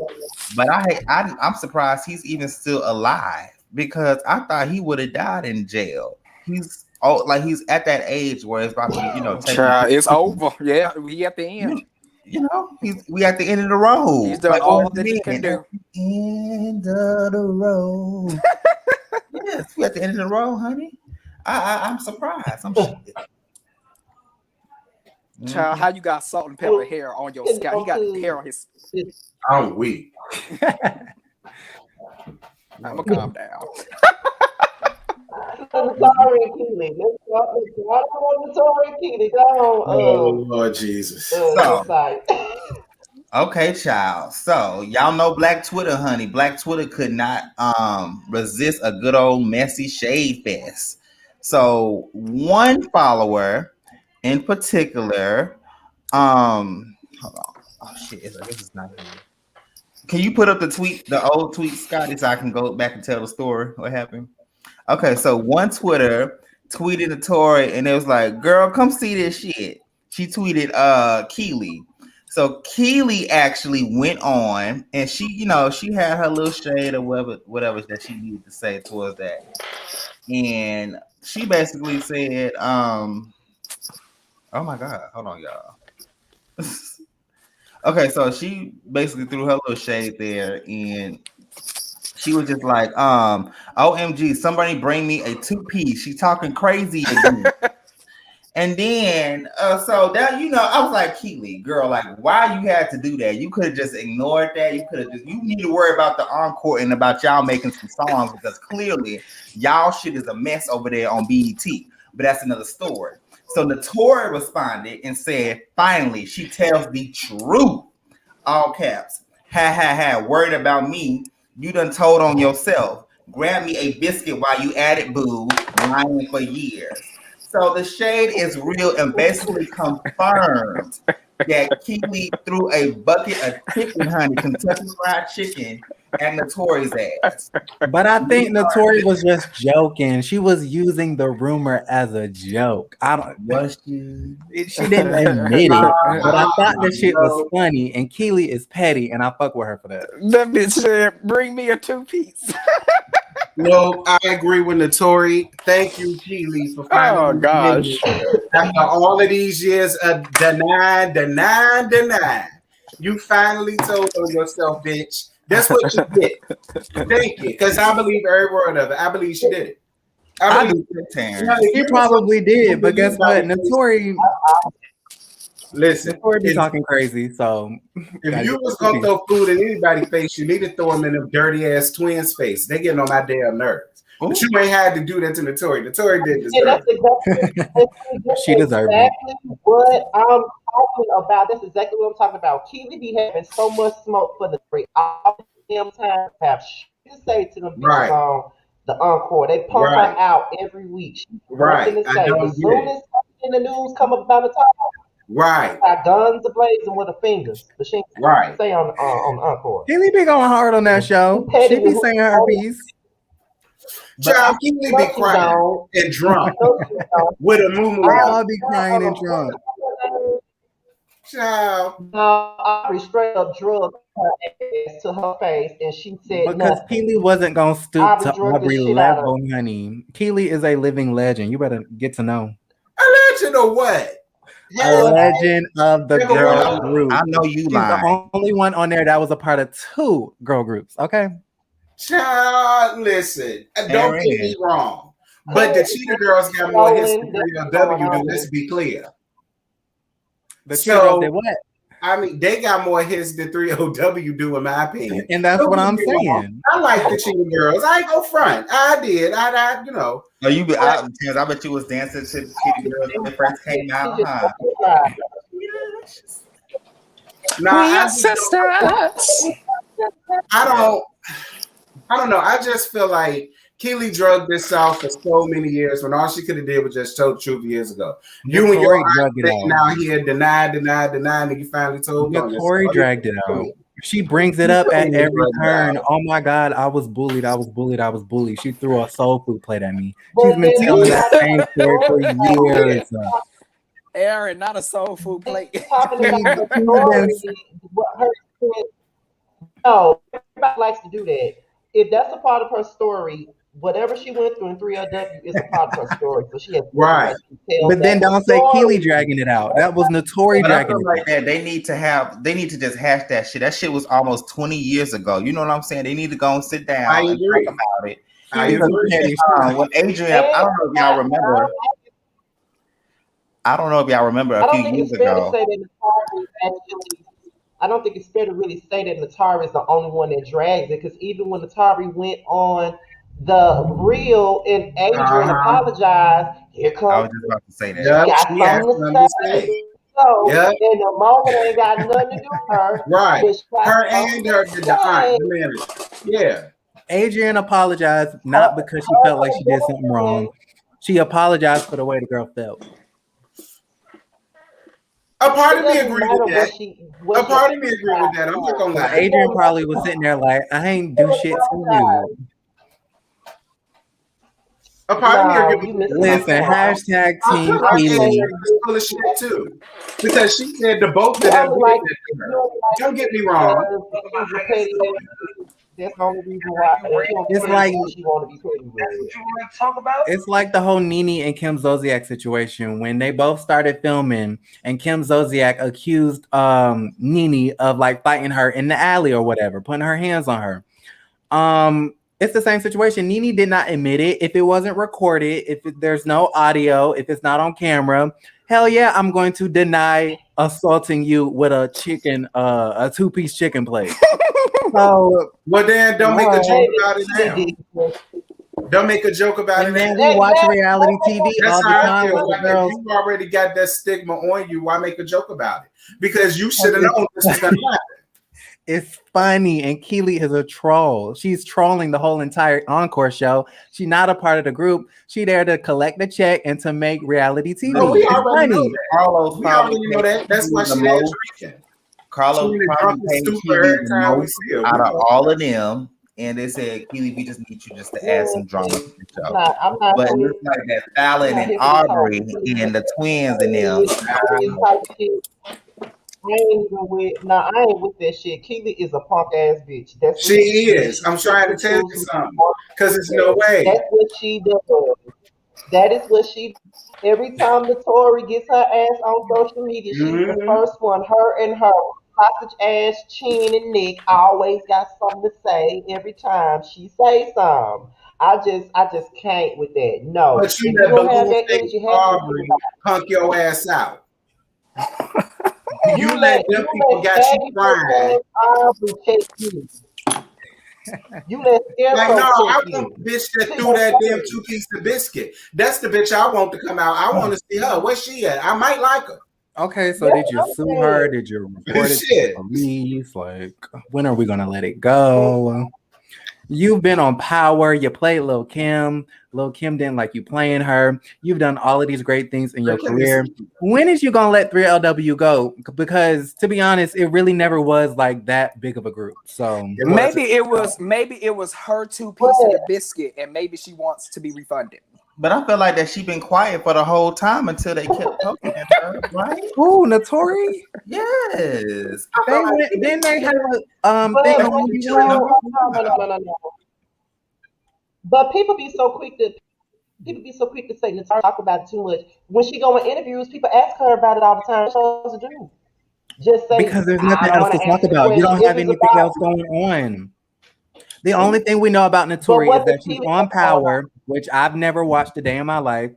But I'm surprised he's even still alive because I thought he would have died in jail. He's at that age where it's about to taking. Child, it's over. Yeah, we at the end. We at the end of the road. He's done Like all where's the that he can man? do. At the end of the road. Yes, we at the end of the road, honey. I'm surprised. I'm shocked. Child, how you got salt and pepper hair on your scalp? He got hair on his. I'm weak. I'm gonna calm down. Sorry, Keely. Let's go. I don't want Sorry, Keely. Go Oh on, Lord Jesus. So, Josiah. Okay, child. So y'all know Black Twitter, honey. Black Twitter could not resist a good old messy shade fest. So one follower in particular, hold on. Oh shit, I guess it's not here. Can you put up the tweet, the old tweet, Scotty, so I can go back and tell the story what happened? Okay, so one Twitter tweeted to Tori and it was like, girl, come see this shit. She tweeted Keely. So Keely actually went on and she, she had her little shade or whatever that she needed to say towards that. And she basically said, oh my God, hold on, y'all. Okay, so she basically threw her little shade there and she was just like, OMG, somebody bring me a two-piece. She talking crazy again. And then, so that, I was like, Keely, girl, like, why you had to do that? You could have just ignored that. You need to worry about the encore and about y'all making some songs because clearly y'all shit is a mess over there on BET. But that's another story. So Notori responded and said, finally, she tells the truth. All caps. Ha ha ha. Worried about me. You done told on yourself. Grab me a biscuit while you at it, boo. Lying for years. So the shade is real and basically confirmed that Keely threw a bucket of chicken, honey, Kentucky Fried Chicken, at Notori's ass. But I think Notori was just joking. She was using the rumor as a joke. I don't. Was she? She didn't admit it, but I thought that shit was funny. And Keely is petty, and I fuck with her for that. That bitch said, "Bring me a two-piece." No, I agree with Notori. Thank you, Keely, for finally. Oh gosh! After all of these years of denying, you finally told on yourself, bitch. That's what you did. Thank you, because I believe every word of it. I believe she did it. I believe she probably did, but guess what? Notori. Listen, Notori be talking crazy. So if you was gonna throw food in anybody's face, you need to throw them in them dirty ass twins' face. They getting on my damn nerves. Ooh. But you ain't had to do that to Notori. Notori did deserve it. She deserved exactly what I'm talking about. That's exactly what I'm talking about. Keely be having so much smoke for the three all the damn time. Have shit to say to them bitches on the encore. They pump her out every week. She's nothing to say. As soon as in the news come up about the top. Got guns ablazing with her fingers, but she ain't say on encore. Keely be going hard on that show. She be saying her piece. Child, Keely be crying and drunk with a moo. I'll be crying and drunk. Child, Aubrey straight up drugged her ass to her face, and she said because nothing. Keely wasn't gonna stoop to Aubrey level, honey. Keely is a living legend. You better get to know. A legend of what? A legend of the girl group. I know you lying. The only one on there that was a part of 2 girl groups. Okay. Child, listen. Don't get me wrong, but the Cheetah Girls got more hits than 3LW. Let's be clear. The Cheetah Girls did what? I mean, they got more hits than 3LW do, in my opinion. And that's what I'm saying. I like the Cheetah Girls. I ain't go front. I did. I you know. No, I bet you was dancing to the Cheetah Girls when they first came out. Huh? Nah, I don't know. I just feel like Keely drugged this out for so many years when all she could have did was just tell the truth years ago. You and your now here denied, and you finally told. Tori dragged it out. She brings it up at every turn. Oh my God, I was bullied. She threw a soul food plate at me. She's been telling that same story for years. Aaron, not a soul food plate. No, everybody likes to do that. If that's a part of her story, whatever she went through in 3LW is a part of her story. So she has But then don't say Keely dragging it out. That was Notori dragging it like that. They need to just hash that shit. That shit was almost 20 years ago. You know what I'm saying? They need to go and sit down and talk about it. When Adrian, I don't know if y'all remember. I don't know if y'all remember a few years ago. I don't think it's fair to really say that Natari is the only one that drags it, because even when Natari went on the real and Adrian apologized, here comes. I was just about to say that. Got something to say. So Yep. in the moment, ain't got nothing to do with her, Right. but she like, Her oh, and her the aunt, hey, the manager. Yeah. Adrian apologized her, not because she felt like her she did something wrong. boyfriend, She apologized for the way the girl felt. A part it of me doesn't agree with matter that. what A she part of me agree with apologized that. I'm not for. gonna Now, lie. It Adrian doesn't matter probably was what sitting there like, I ain't do she shit to apologized. you. A part of me agree No, with you that. missing the Listen, point. hashtag I Team feel like I'm Adrian Keely. saying was full of shit too. Because she said the both you of them only did like that to you her. only like Don't get me wrong. because she's a petty ass. That's the only reason why she only It's petty like because she want to be petty with. it's like the whole Nene and Kim Zolciak situation when they both started filming and Kim Zolciak accused Nene of like fighting her in the alley or whatever, putting her hands on her. It's the same situation. Nene did not admit it. If it wasn't recorded, there's no audio, if it's not on camera, hell yeah, I'm going to deny assaulting you with a two-piece chicken plate. So Well, then don't make a what? joke Baby, about it she now. did. Don't make a joke about it And now. then we watch reality TV That's all the how I time feel. with the Like if girls. you already got that stigma on you, why make a joke about it? Because you should have It's, known this was gonna happen. it's funny, and Keely is a troll. She's trolling the whole entire Encore show. She's not a part of the group. She there to collect the check and to make reality Oh, TV. we It's already know funny. that. Carlos We probably already know paid that. That's why Keely the she there most. drinking. She Carlos in a probably drunken paid stupor Keely every the time we most see her. out We of know. all of them. And they said, Keely, we just need you just to add some drama to the show. I'm not But it here. looks like that I'm Fallon not and here for this Aubrey whole and the twins and them. type shit. I ain't even with. No, I ain't with that shit. Keely is a punk ass bitch. That's what She she is. is. She I'm picks trying to and tell you chooses who she something. wants Because to it's with. no way. That's what she does. That is what she. Every time the Tory gets her ass on social media, she's the Hmm. first one. Her and her sausage ass chin and neck always got something to say. Every time she say something, I just can't with that. No, But you if you let don't have balloon that face energy, have Aubrey everybody. punk your ass out. You let them You people let got you baggy face crying. ass Aubrey check you. You let Like, no, Scarecrow check I want you the bitch that to threw your that damn face. 2 piece of biscuit. That's the bitch I want to come out. I want to see her. Where's she at? I might like her. Okay, so That's did you what I'm sue her? saying. Did you report it to the Shit. police? Like, when are we gonna let it go? You've been on Power. You played Lil Kim. Lil Kim didn't like you playing her. You've done all of these great things in your But Kim is career. When is you gonna let 3LW go? Because to be honest, it really never was like that big of a group. So it wasn't. Maybe it was her two But piece of the biscuit, and maybe she wants to be refunded. But I feel like that she been quiet for the whole time until they kept poking her, right? who Notori? Yes. I feel They like went. Didn't they have a but thing like on but when she you chilling went? the no, whole no, no, time. no, no, no. But people be so quick to say Natara talk about it too much. When she go in interviews, people ask her about it all the time. What she supposed to do? Just say Because there's I nothing don't else want to to talk answer the about. You question. don't If have it's anything about else going on. The only See? thing we know about but Notori is what that does she's Keely on got going on? Power, which I've never watched a day in my life.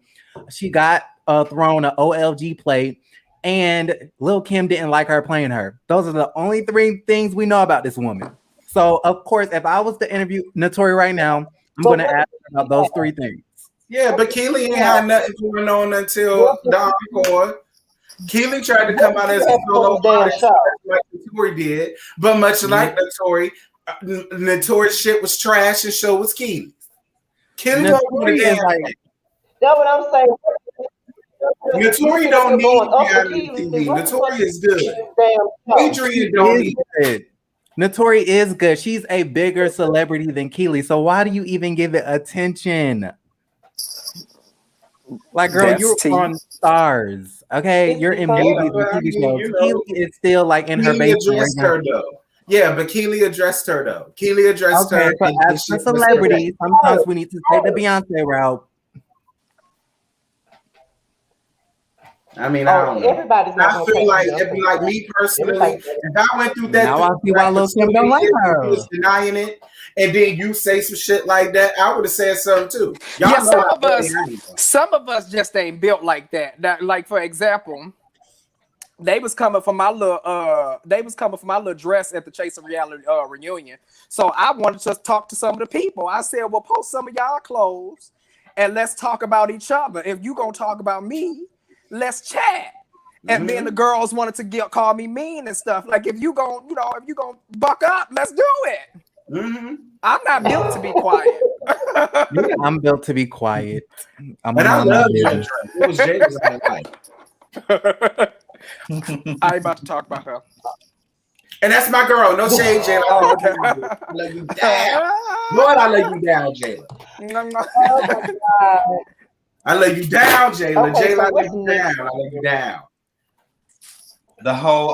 She got thrown an OLG plate, and Lil Kim didn't like her playing her. Those are the only three things we know about this woman. So, of course, if I was to interview Notori right now, I'm going But to what ask does her about Keely those have? three things. Yeah, What but does Keely ain't Keely have? had nothing going on until What does the Keely, encore. Keely tried to what come does out as Keely a have to do solo with this damn artist, show? like Notori did. But much like Notori, Notori's shit was trash and so was Keely's. Keely won't do the Notori damn is like, thing. That's what I'm saying. You Notori sit up don't here need going up for reality Keely. TV. What the fuck Notori is is good. this damn show? she Adrian don't is need. good. Notori is good. She's a bigger celebrity than Keely. So why do you even give it attention? Like, girl, That's you're T. on Stars. Okay, It's you're in Yeah, because movies but and I TV mean, shows. Keely is still like in her Keely basement right addressed now. her though. Yeah, but Keely addressed her though. Keely addressed Okay, her, so and as this a shit was it's great. celebrity, sometimes we need to take the Beyonce route. I mean, I oh, don't know. everybody's not I gonna feel take the like if Beyonce like route. me personally, Everybody's if I went through that Now through I see crack why for Lil so Kim don't many like years and you her. was denying it, and then you say some shit like that, I would have said something too. Yeah, Y'all know how petty I am. some of us just ain't built like that. That, like for example, they was coming for my little dress at the Chase of Reality reunion. So I wanted to talk to some of the people. I said, well, post some of y'all clothes and let's talk about each other. If you gonna talk about me, let's chat. And then the girls wanted to call me mean and stuff. Like, if you gon' buck up, let's do it. I'm not built to be quiet. I'm built to be quiet. I'm But I on my love business. Jay. It was Jay that I like. I ain't about to talk about her. And that's my girl. No shade, Jayla. Oh, okay. I love you down. Lord, I love you down, Jayla. Oh my God. I love you down, Jayla. Okay, Jayla, so I love what's you next? down. I love you down.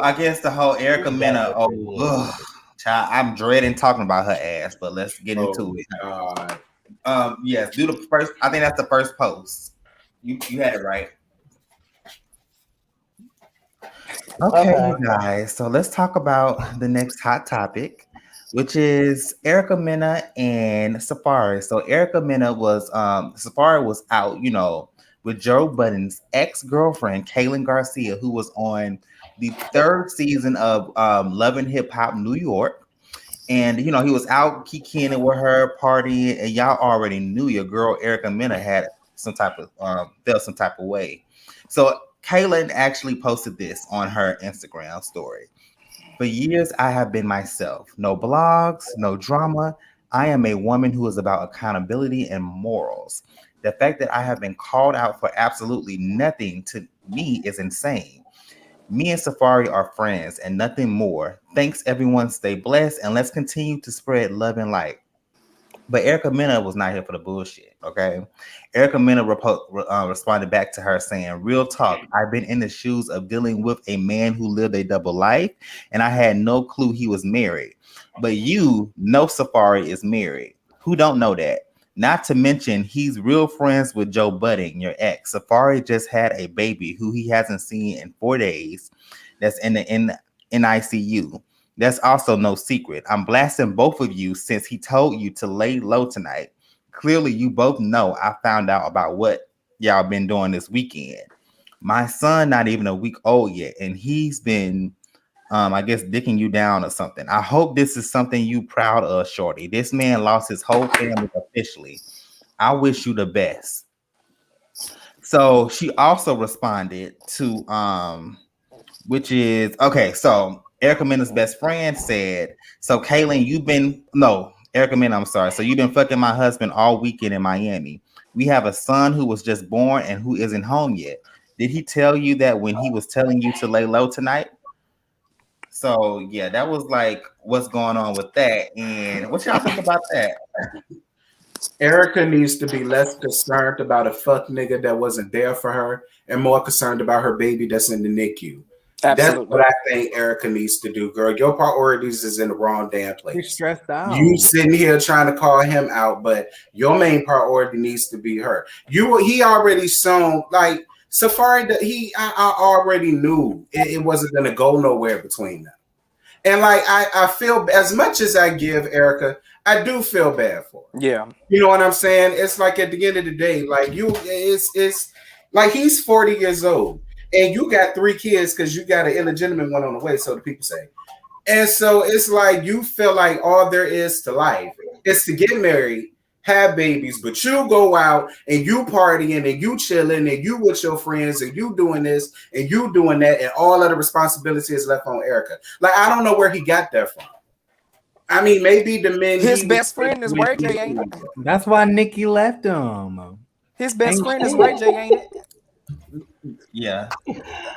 I guess the whole Erica Mena. Oh, ugh, child, I'm dreading talking about her ass, but let's get into it. God. Yes, do the first. I think that's the first post. You had it right. Okay, Okay. you guys. So let's talk about the next hot topic, which is Erica Mena and Safari. So Erica Mena was Safari was out, with Joe Budden's ex-girlfriend, Kaylin Garcia, who was on the third season of Love and Hip Hop New York. And he was out kikiing with her, partying, and y'all already knew your girl Erica Mena had some type of felt some type of way. So Kaylin actually posted this on her Instagram story. For years, I have been myself. No blogs, no drama. I am a woman who is about accountability and morals. The fact that I have been called out for absolutely nothing to me is insane. Me and Safari are friends and nothing more. Thanks, everyone. Stay blessed and let's continue to spread love and light. But Erica Mena was not here for the bullshit, okay? Erica Mena responded back to her saying, real talk, I've been in the shoes of dealing with a man who lived a double life, and I had no clue he was married. But you know Safari is married. Who don't know that? Not to mention, he's real friends with Joe Budden, your ex. Safari just had a baby who he hasn't seen in 4 days. That's in the NICU. That's also no secret. I'm blasting both of you since he told you to lay low tonight. Clearly, you both know I found out about what y'all been doing this weekend. My son, not even a week old yet, and he's been, I guess, dicking you down or something. I hope this is something you proud of, Shorty. This man lost his whole family officially. I wish you the best. So she also responded to which is okay. So Erica Mena's best friend said, so Kaylin, Erica Mena, I'm sorry. So you've been fucking my husband all weekend in Miami. We have a son who was just born and who isn't home yet. Did he tell you that when he was telling you to lay low tonight? So yeah, that was like what's going on with that. And what y'all think about that? Erica needs to be less concerned about a fuck nigga that wasn't there for her and more concerned about her baby that's in the NICU. That's Absolutely. what I think Erica needs to do, girl. Your priorities is in the wrong damn He's place. stressed out. You sitting here trying to call him out, but your main priority needs to be her. He already shown like Safari. I already knew it wasn't gonna go nowhere between them. And like I feel as much as I give Erica, I do feel bad for her. Yeah. You know what I'm saying? It's like at the end of the day, like it's like he's 40 years old and you got 3 kids because you got an illegitimate one on the way, so the people say. And so it's like you feel like all there is to life is to get married, have babies, but you go out and you partying and you chilling and you with your friends and you doing this and you doing that, and all of the responsibility is left on Erica. Like, I don't know where he got that from. I mean, maybe the men His best friend is Ray J, ain't it? That's why Nikki left him. His best Ain't friend is shit. Ray J, ain't it? Yeah.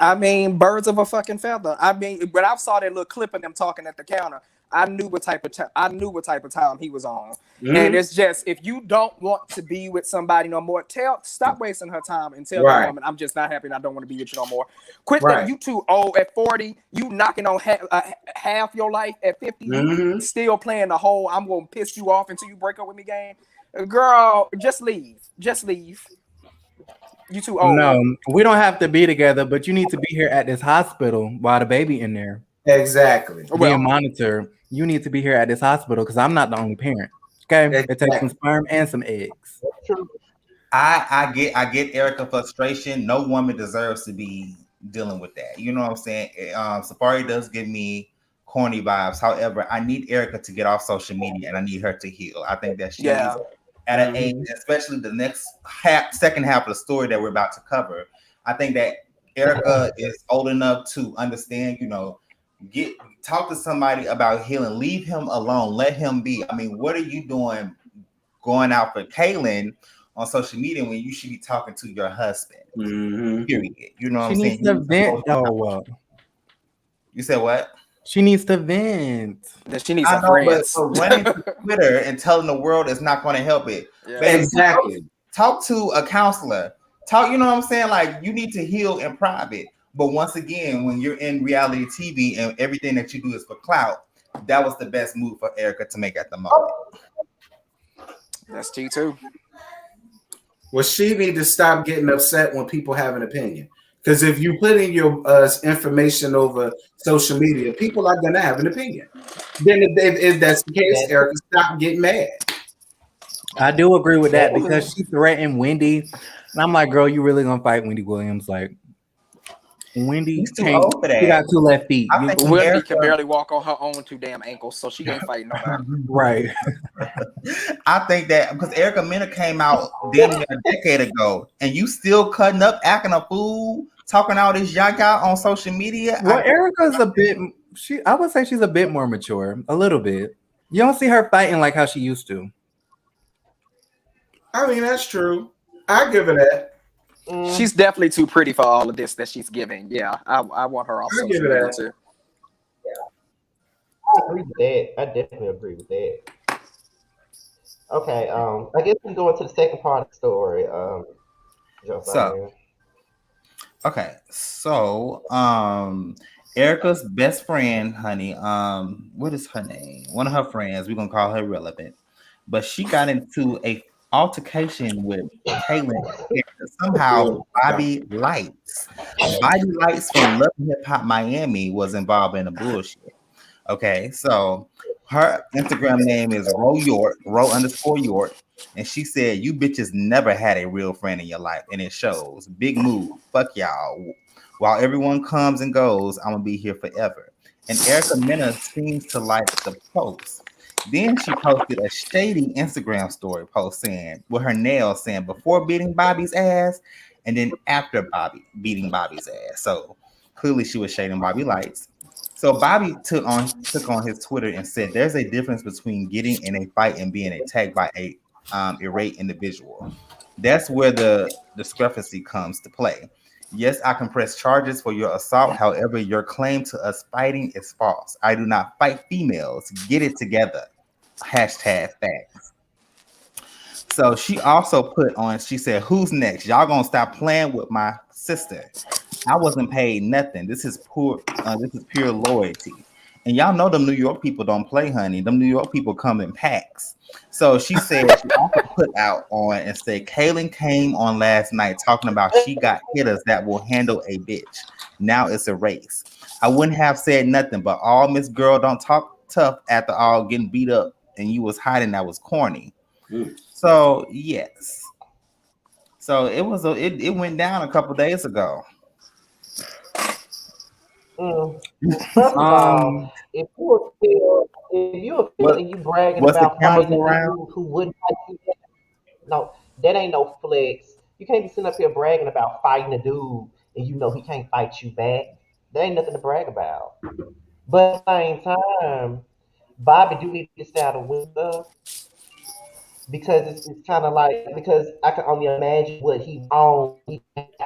I mean, birds of a fucking feather. I mean, when I saw that little clip of them talking at the counter, I knew what type of time he was on. Mm-hmm. And it's just, if you don't want to be with somebody no more, stop wasting her time and tell Right. the woman, I'm just not happy and I don't want to be with you no more. Quit Right. that. You too old at 40. You knocking on half your life at 50. Mm-hmm. You still playing the whole I'm gonna piss you off until you break up with me game. Girl, just leave. Just leave. You too old. No, we don't have to be together, but you need to be here at this hospital while the baby in there Exactly. being monitored. You need to be here at this hospital because I'm not the only parent. Okay, it takes some sperm and some eggs. True. I get Erica frustration. No woman deserves to be dealing with that. You know what I'm saying? Safari does give me corny vibes. However, I need Erica to get off social media and I need her to heal. I think that she's at an age, especially the next second half of the story that we're about to cover. I think that Erica is old enough to understand, get talk to somebody about healing. Leave him alone. Let him be. I mean, what are you doing going out for Kaylin on social media when you should be talking to your husband? Mm-hmm. Period. You know what She I'm needs saying? to vent. Oh well. You said what? She needs to vent. That she needs I some know, friends. but running to Twitter and telling the world is not going to help it. Yeah. Baby, Exactly. talk to a counselor. Talk, you know what I'm saying? Like you need to heal in private. But once again, when you're in reality TV and everything that you do is for clout, that was the best move for Erica to make at the moment. That's T too. Well, she need to stop getting upset when people have an opinion. Because if you put in your information over social media, people are gonna have an opinion. Then, if that's the case, That's Erica, stop getting mad. I do agree with that that's because she threatened Wendy, and I'm like, girl, you really gonna fight Wendy Williams? Like, Wendy He's too can't. old for She that. got 2 left feet. I You think Wendy can Erica. barely walk on her own 2 damn ankles, so she ain't fighting nobody. right? I think that because Erica Mena came out damn near a decade ago, and you still cutting up, acting a fool, talking all this yaka on social media. Well, Erica's a bit. I would say she's a bit more mature, a little bit. You don't see her fighting like how she used to. I mean, that's true. I give her that. She's definitely too pretty for all of this that she's giving. Yeah, I want her off I social give her media that. too. I agree with that. I definitely agree with that. Okay, I guess we go into the second part of the story. So Josiah. okay, so Erica's best friend, honey, what is her name? One of her friends, we're gonna call her relevant, but she got into a altercation with Kaylin. Somehow Bobby Lights from Love and Hip Hop Miami was involved in the bullshit. Okay, so her Instagram name is Ro_York, and she said, "You bitches never had a real friend in your life, and it shows. Big move. Fuck y'all. While everyone comes and goes, I'm gonna be here forever." And Erica Mena seems to like the post. Then she posted a shady Instagram story post saying, with her nails saying, "Before beating Bobby's ass," and then after Bobby beating Bobby's ass. So clearly she was shading Bobby Lights. So Bobby took on his Twitter and said, "There's a difference between getting in a fight and being attacked by a irate individual. That's where the discrepancy comes to play. Yes, I can press charges for your assault. However, your claim to us fighting is false. I do not fight females. Get it together. Hashtag facts." So she also put on, she said, "Who's next? Y'all gonna stop playing with my sister. I wasn't paid nothing. This is pure loyalty. And y'all know them New York people don't play, honey. Them New York people come in packs." So she said she also put out on and said, "Kaylin came on last night talking about she got hitters that will handle a bitch. Now it's a race. I wouldn't have said nothing, but all Miss Girl don't talk tough after all getting beat up and you was hiding, that was corny." So yes. So it went down a couple days ago. Mm. First of all, Um, if you're What and you bragging was the about cameras fighting a around? dude who wouldn't fight you, no, that ain't no flex. You can't be sitting up here bragging about fighting a dude and you know he can't fight you back. There ain't nothing to brag about. But at the same time, Bobby do need to stay out of window because it's kind of like because I can only imagine what he got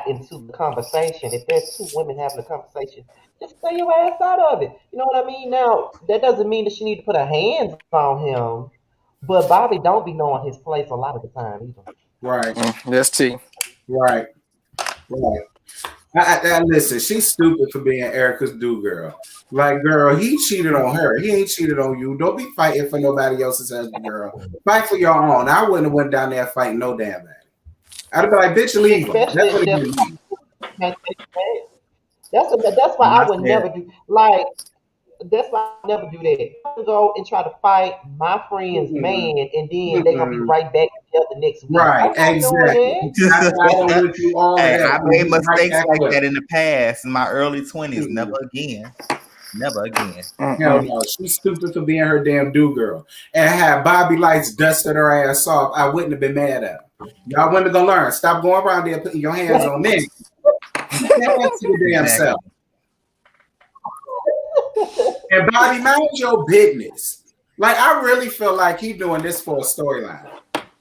into the conversation. If there's two women having a conversation, just stay your ass out of it. You know what I mean? Now that doesn't mean that she need to put her hands on him, but Bobby don't be knowing his place a lot of the time either. Right, That's T. right, right. Listen, she's stupid for being Erica's do girl. Like, girl, he cheated on her. He ain't cheated on you. Don't be fighting for nobody else's husband, girl. Fight for your own. I wouldn't have went down there fighting no damn body. I'd have been like, bitch, leave him. That's Especially what if it there's be. can't take that. That's why And I I would said, never do like that's why I never do that. I would go and try to fight my friend's Mm-mm. man, and then they're gonna be Mm-mm. right back together next week. Right, I'm not doing exactly. that. I done went through all of "Hey, that I and made be right mistakes back like with that him. in the past in my early 20s. Never Mm-mm. again. Never again." Hell Mm-mm. no, she's stupid for being her damn do girl. And had Bobby Lights dusted her ass off, I wouldn't have been mad at her. Y'all when to go learn? Stop going around there putting your hands on men. stand to your damn self. Exactly. And Bobby, mind your business. Like I really feel like he's doing this for a storyline.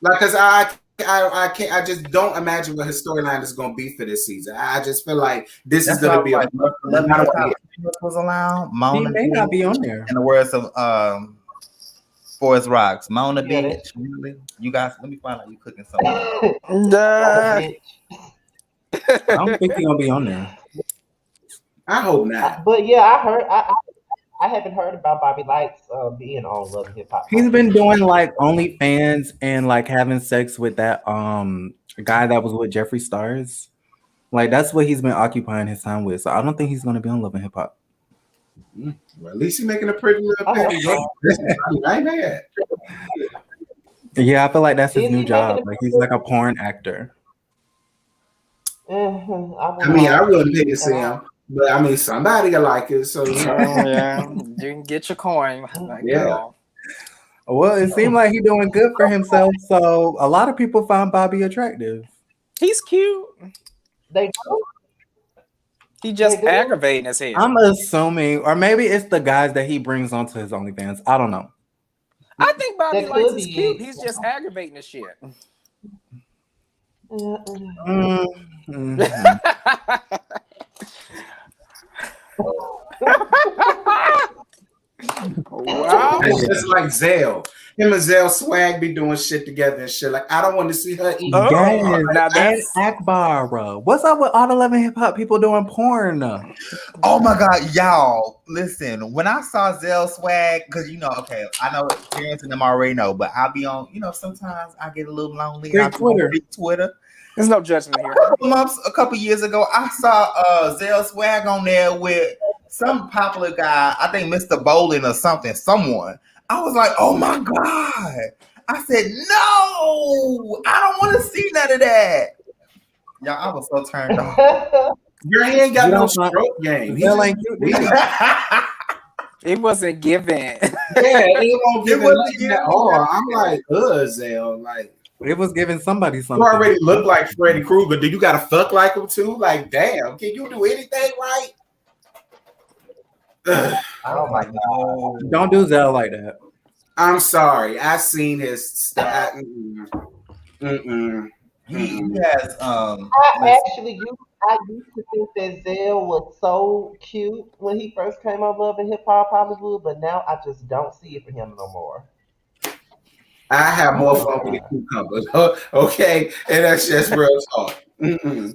Like, cause I can't. I just don't imagine what his storyline is going to be for this season. I just feel like this is That's going why I to was be a like, Love and not Hip a Hop hit. was allowed. He Mona may not Beach. be on there. In the words of Forest Rocks, Mona Yeah, that's Beach. Really? You guys, let me find out you cooking something up. on a Nah. bitch. I don't think he's gonna be on there. I hope not. But yeah, I heard. I haven't heard about Bobby Lights being on Love and Hip Hop He's been controversy. doing like OnlyFans and like having sex with that guy that was with Jeffree Stars. Like that's what he's been occupying his time with. So I don't think he's gonna be on Love and Hip Hop. Well, at least he's making a pretty little I hope penny. so. I ain't mad. Yeah, I feel like that's his Is new he making job. a Like he's like a porn actor. I I wouldn't mean, I mind wouldn't pay to at see him, all. but I mean, somebody could like it. So you know, Oh yeah, you can get your coin, like yeah. girl. Well, it seemed like he's doing good for himself. So a lot of people find Bobby attractive. He's cute. They do. He They just do. aggravating as hell. I'm assuming, or maybe it's the guys that he brings onto his OnlyFans. I don't know. I think Bobby That Lights could is be cute. it. He's just aggravating as shit. Mhm. Wow. It's just like Zell. Him and Zell Swag be doing shit together and shit. Like I don't want to see her eat. Yes, Now and that's Akbar. What's up with all the 11 hip hop people doing porn? Oh my God, y'all! Listen, when I saw Zell Swag, because okay, I know parents and them already know, but I'll be on. Sometimes I get a little lonely, and I'll Great be on Twitter. big Twitter. there's no judgment here. A couple years ago, I saw Zell Swag on there with some popular guy. I think Mr. Bowling or something. Someone. I was like, oh my God! I said, no, I don't want to see none of that. Y'all, I was so turned off. Girl, he ain't got You no don't find stroke game. He Zell just ain't cute, weak. do you? It wasn't given. Yeah, he won't give It it wasn't nothing at giving me all. nothing. I'm like, Zell. Like It was giving somebody you something. already look like Freddy Krueger. Do you gotta fuck like him too? Like, damn, can you do anything right? Ugh. I Oh was my like, no. Don't do Zell like that. I'm sorry. I seen his stuff. Mm-mm. He Mm-mm. has I listen, actually used I used to think that Zell was so cute when he first came on Love and Hip Hop Hollywood, but now I just don't see it for him no more. I have more oh fun with the God. cucumbers. Okay, and that's just real talk. Mm-mm.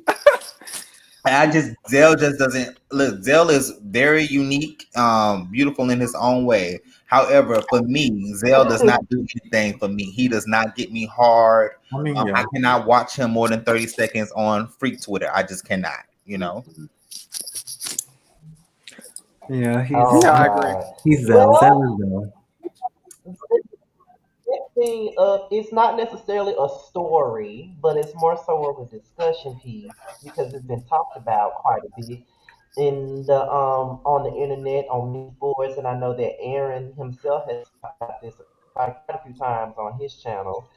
I just Zell just doesn't look. Zell is very unique, beautiful in his own way. However, for me, Zell does not do anything for me. He does not get me hard. I mean, I yeah. cannot watch him more than 30 seconds on Freak Twitter. I just cannot. Yeah, Oh Yeah, I agree. God. he's Zell. Well, Zell is Zell. thing it's not necessarily a story, but it's more so of a discussion piece because it's been talked about quite a bit in the on the internet on news boards, and I know that Aaron himself has talked about this quite a few times on his channel.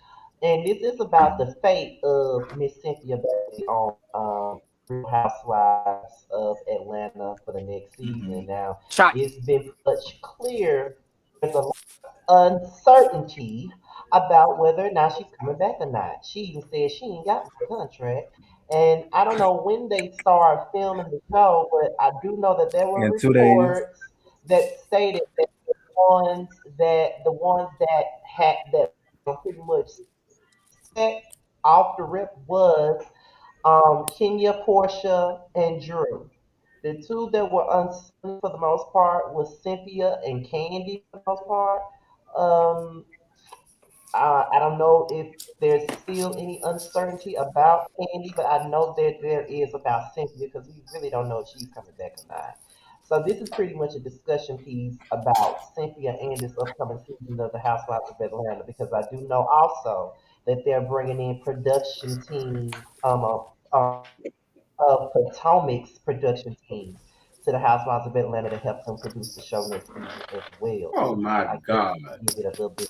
And this is about the fate of Miss Cynthia Bailey on Real Housewives of Atlanta for the next season. Mhm. Now, Shot. it's been much clear there's a uncertainty about whether or not she's coming back or not. She even said she ain't got no contract. And I don't know when they started filming the show, but I do know that there were In 2 days. reports that stated that the ones that had that pretty much set off the rip was Kenya, Portia, and Drew. The two that were uncertain for the most part was Cynthia and Candy for the most part. Um, I don't know if there's still any uncertainty about Candy, but I know that there is about Cynthia because we really don't know if she's coming back or not. So this is pretty much a discussion piece about Cynthia and this upcoming season of The Housewives of Atlanta because I do know also that they're bringing in production team of Potomac's production team to the Housewives of Atlanta to help them produce the show next season as well. Oh my I guess god. to give it a little bit.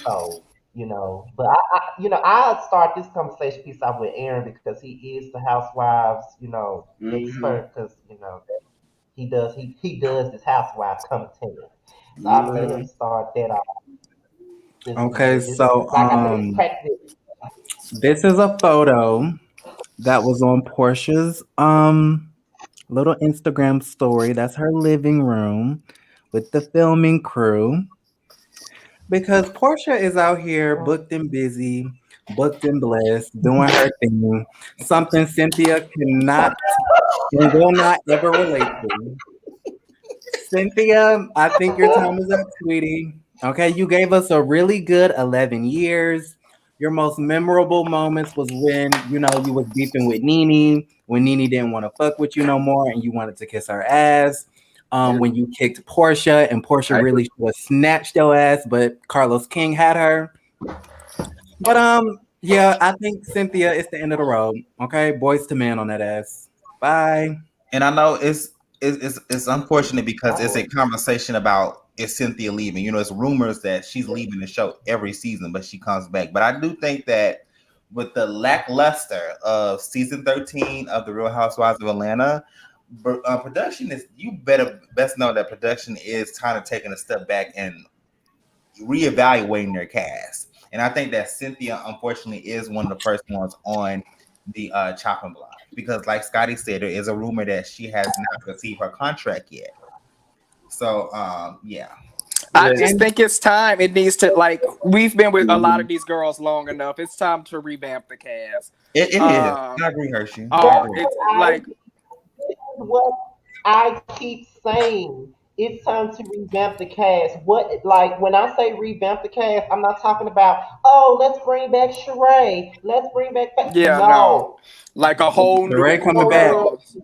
So. But I start this conversation piece off with Aaron because he is the housewives, Mm-hmm. expert because he does this housewives content. So I'm gonna let him Mm-hmm. start that off since Okay, this so like I said, it's practically. this is a photo that was on Portia's little Instagram story. That's her living room with the filming crew. Because Portia is out here booked and busy, booked and blessed, doing her thing. Something Cynthia cannot and will not ever relate to. Cynthia, I think your time is up, sweetie. Okay, you gave us a really good 11 years. Your most memorable moments was when, you was beefing with Nene, when Nene didn't want to fuck with you no more and you wanted to kiss her ass. Yeah. When you kicked Portia and Portia I really should have snatched your ass, but Carlos King had her. But yeah, I think Cynthia is the end of the road. Okay, boys to men on that ass. Bye. And I know it's unfortunate because it's a Oh, conversation about is Cynthia leaving. It's rumors that she's leaving the show every season, but she comes back. But I do think that with the lackluster of season 13 of the Real Housewives of Atlanta, production is you better best know that production is kind of taking a step back and reevaluating their cast. And I think that Cynthia, unfortunately, is one of the first ones on the chopping block because, like Scotty said, there is a rumor that she has not received her contract yet. So, yeah, I just And think it's time. It needs to like we've been with a lot Mhm. of these girls long enough. It's time to revamp the cast. it is. Um, I agree, Hershey. I that's agree. what it's I like this is what I keep saying. It's time to revamp the cast. What like when I say revamp the cast, I'm not talking about let's bring back Sheree, let's bring back yeah, no, no. like a whole new Sheree group coming of back. girls.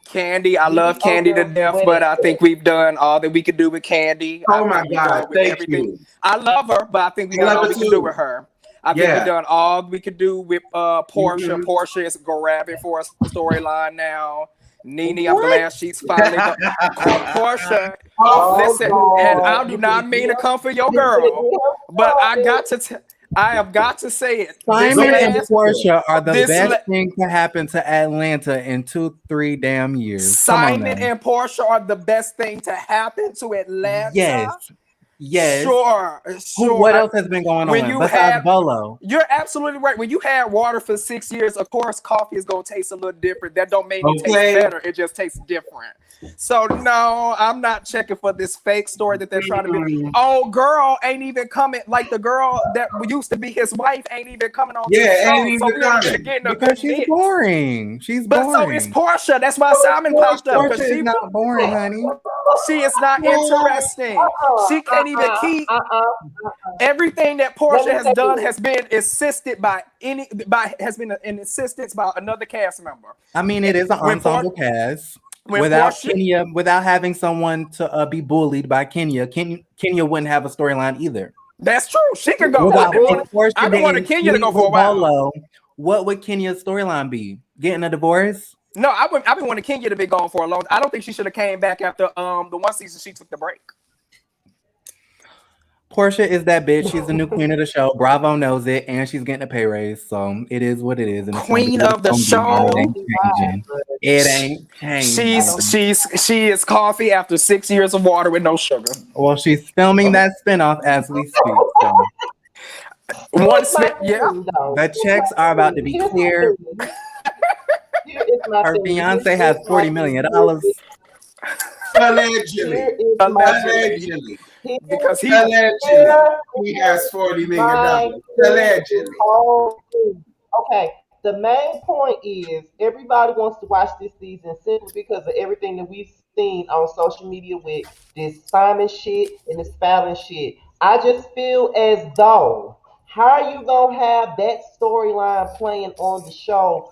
Candy, I These love old Candy to girls death, where they but I think we've done all that we could do with Candy. I Oh my think we've God! done with Thank everything. you. I love her, but I think we I done love all her we can do too. with her. I think we Yeah. done all we could do with Portia. Hmm. Portia is grabbing for a storyline now. Nene, I'm What? glad she's finally go. Portia, Oh, oh listen, and God, I do not mean to come for your you better girl, get her but started. I have got to say it. go Simon and ahead. Portia are the This best thing to happen to Atlanta in 2, 3 damn years. Come on Simon now. and Portia are the best thing to happen to Yes. Atlanta. Yes. Sure, Who sure. what else has been going When on you besides have, Bolo? you're absolutely right. When you had water for 6 years, of course, coffee is gonna taste a little different. That don't make it taste Okay. better. It just tastes different. So no, I'm not checking for this fake story that they're trying to be. Mm. Oh, girl ain't even coming. Like the girl that used to be his wife ain't even coming onto the Yeah, ain't show. So even we ain't even coming. getting a Because good she's mix. boring. She's But so is boring. Portia. That's why So it's Simon popped up Portia. because Portia is not boring, honey. she is not What? interesting. She can't even keep everything that Let Portia me has say done this. has been assisted by has been an assistance by another cast member. I mean, it is an When Por ensemble cast. when Portia Without having someone to be bullied by Kenya wouldn't have a storyline either. that's true. She could go. Without if Portia I've been wanting didn't Kenya to sleep go for a with while. Bolo, what would Kenya's storyline be? Getting a divorce? No, I've been wanting Kenya to be gone for a long. I don't think she should have came back after the one season she took the break. Portia is that bitch. She's the new queen of the show. Bravo knows it, and she's getting a pay raise. So it is what it is, and it's gonna be Queen what it's of the gonna be, I and it don't show. ain't see why, changing. but It ain't I She's don't. changing. she's she is coffee after 6 years of water with no sugar. Well, she's filming that spinoff as we speak. So One Here's my spit, yeah. thing, though. the Here's checks my are about to thing. be Here's my cleared. thing. Here is my Her thing. This fiance has is my $40 thing. million. Here Allegedly. is my thing. Allegedly, Allegedly. Here, because he Allegedly. here He has is $40 million. my thing. This Allegedly. whole thing. Okay. The main point is everybody wants to watch this season simply because of everything that we've seen on social media with this Simon shit and this Fallon shit. I just feel as though how are you gonna have that storyline playing on the show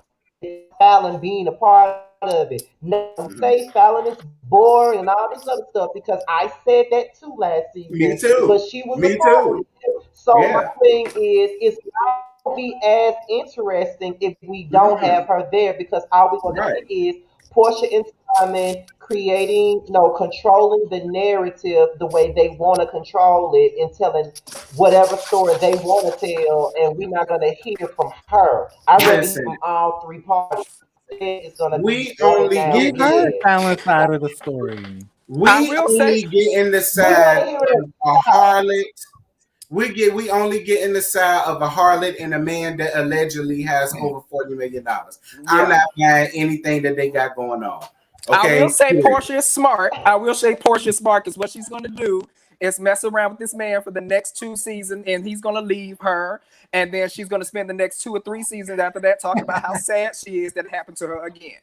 Fallon being a part of it? No, Mhm. say Fallon is boring and all this other stuff because I said that too last Me season, but too. she was a Me part of too. it. So my Yeah. thing is, it's not be as interesting if we don't have Mm-mm. her there because all we're gonna Right. see is Portia and Simon creating, controlling the narrative the way they want to control it and telling whatever story they want to tell, and we're not going to hear from her. I'd rather hear Listen, from all three parties. It's going to be we going only down We get in heard bad. Fallon's side of the story. I we will say, only get in the We want side to hear it. of a harlot. We only get in the side of a harlot and a man that allegedly has over $40 million. I'm yeah. not buying anything that they got going on. I will Okay, say period. Portia is smart. I will say Portia is smart because what she's going to do is mess around with this man for the next 2 seasons, and he's going to leave her, and then she's going to spend the next 2 or 3 seasons after that talking about how sad she is that it happened to her again.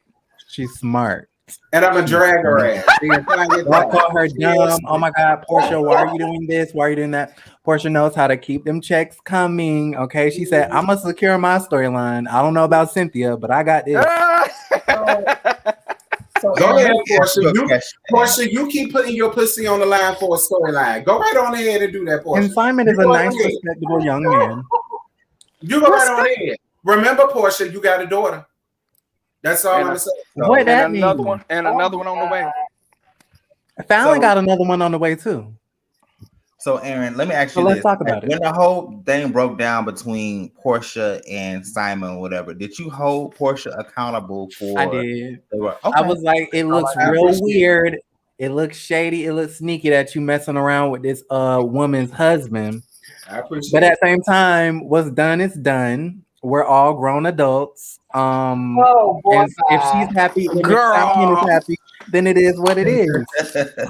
She's smart. And I'm gonna She's drag her smart. ass. The entire Don't time. call her She is dumb. Oh my God, Portia, why are you doing this? Why are you doing that? Portia knows how to keep them checks coming. Okay, she said, "I'm gonna secure my storyline. I don't know about Cynthia, but I got this." So Go Aaron, ahead, let me ask Portia. you a question. Portia, you keep putting your pussy on the line for a storyline. Go right on ahead and do that, Portia. And Simon You is a go nice, ahead. respectable young man. You go right on Respect. ahead. Remember, Portia, you got a daughter. That's all I'm And, gonna say. What and that another mean? one, and another one on the way. Fallon So, got another one on the way too. so Aaron, let me ask So you let's this: talk about it. when the whole thing broke down between Portia and Simon, or whatever, did you hold Portia accountable I for? did. They were I okay. was like, it looks I real appreciate weird. It looks shady. It looks sneaky that you messing around with this woman's husband. I But appreciate at it. the same time, what's done is done. We're all grown adults. Oh boy, And if she's bye. happy and if Simon is Girl. happy, then it is what it is.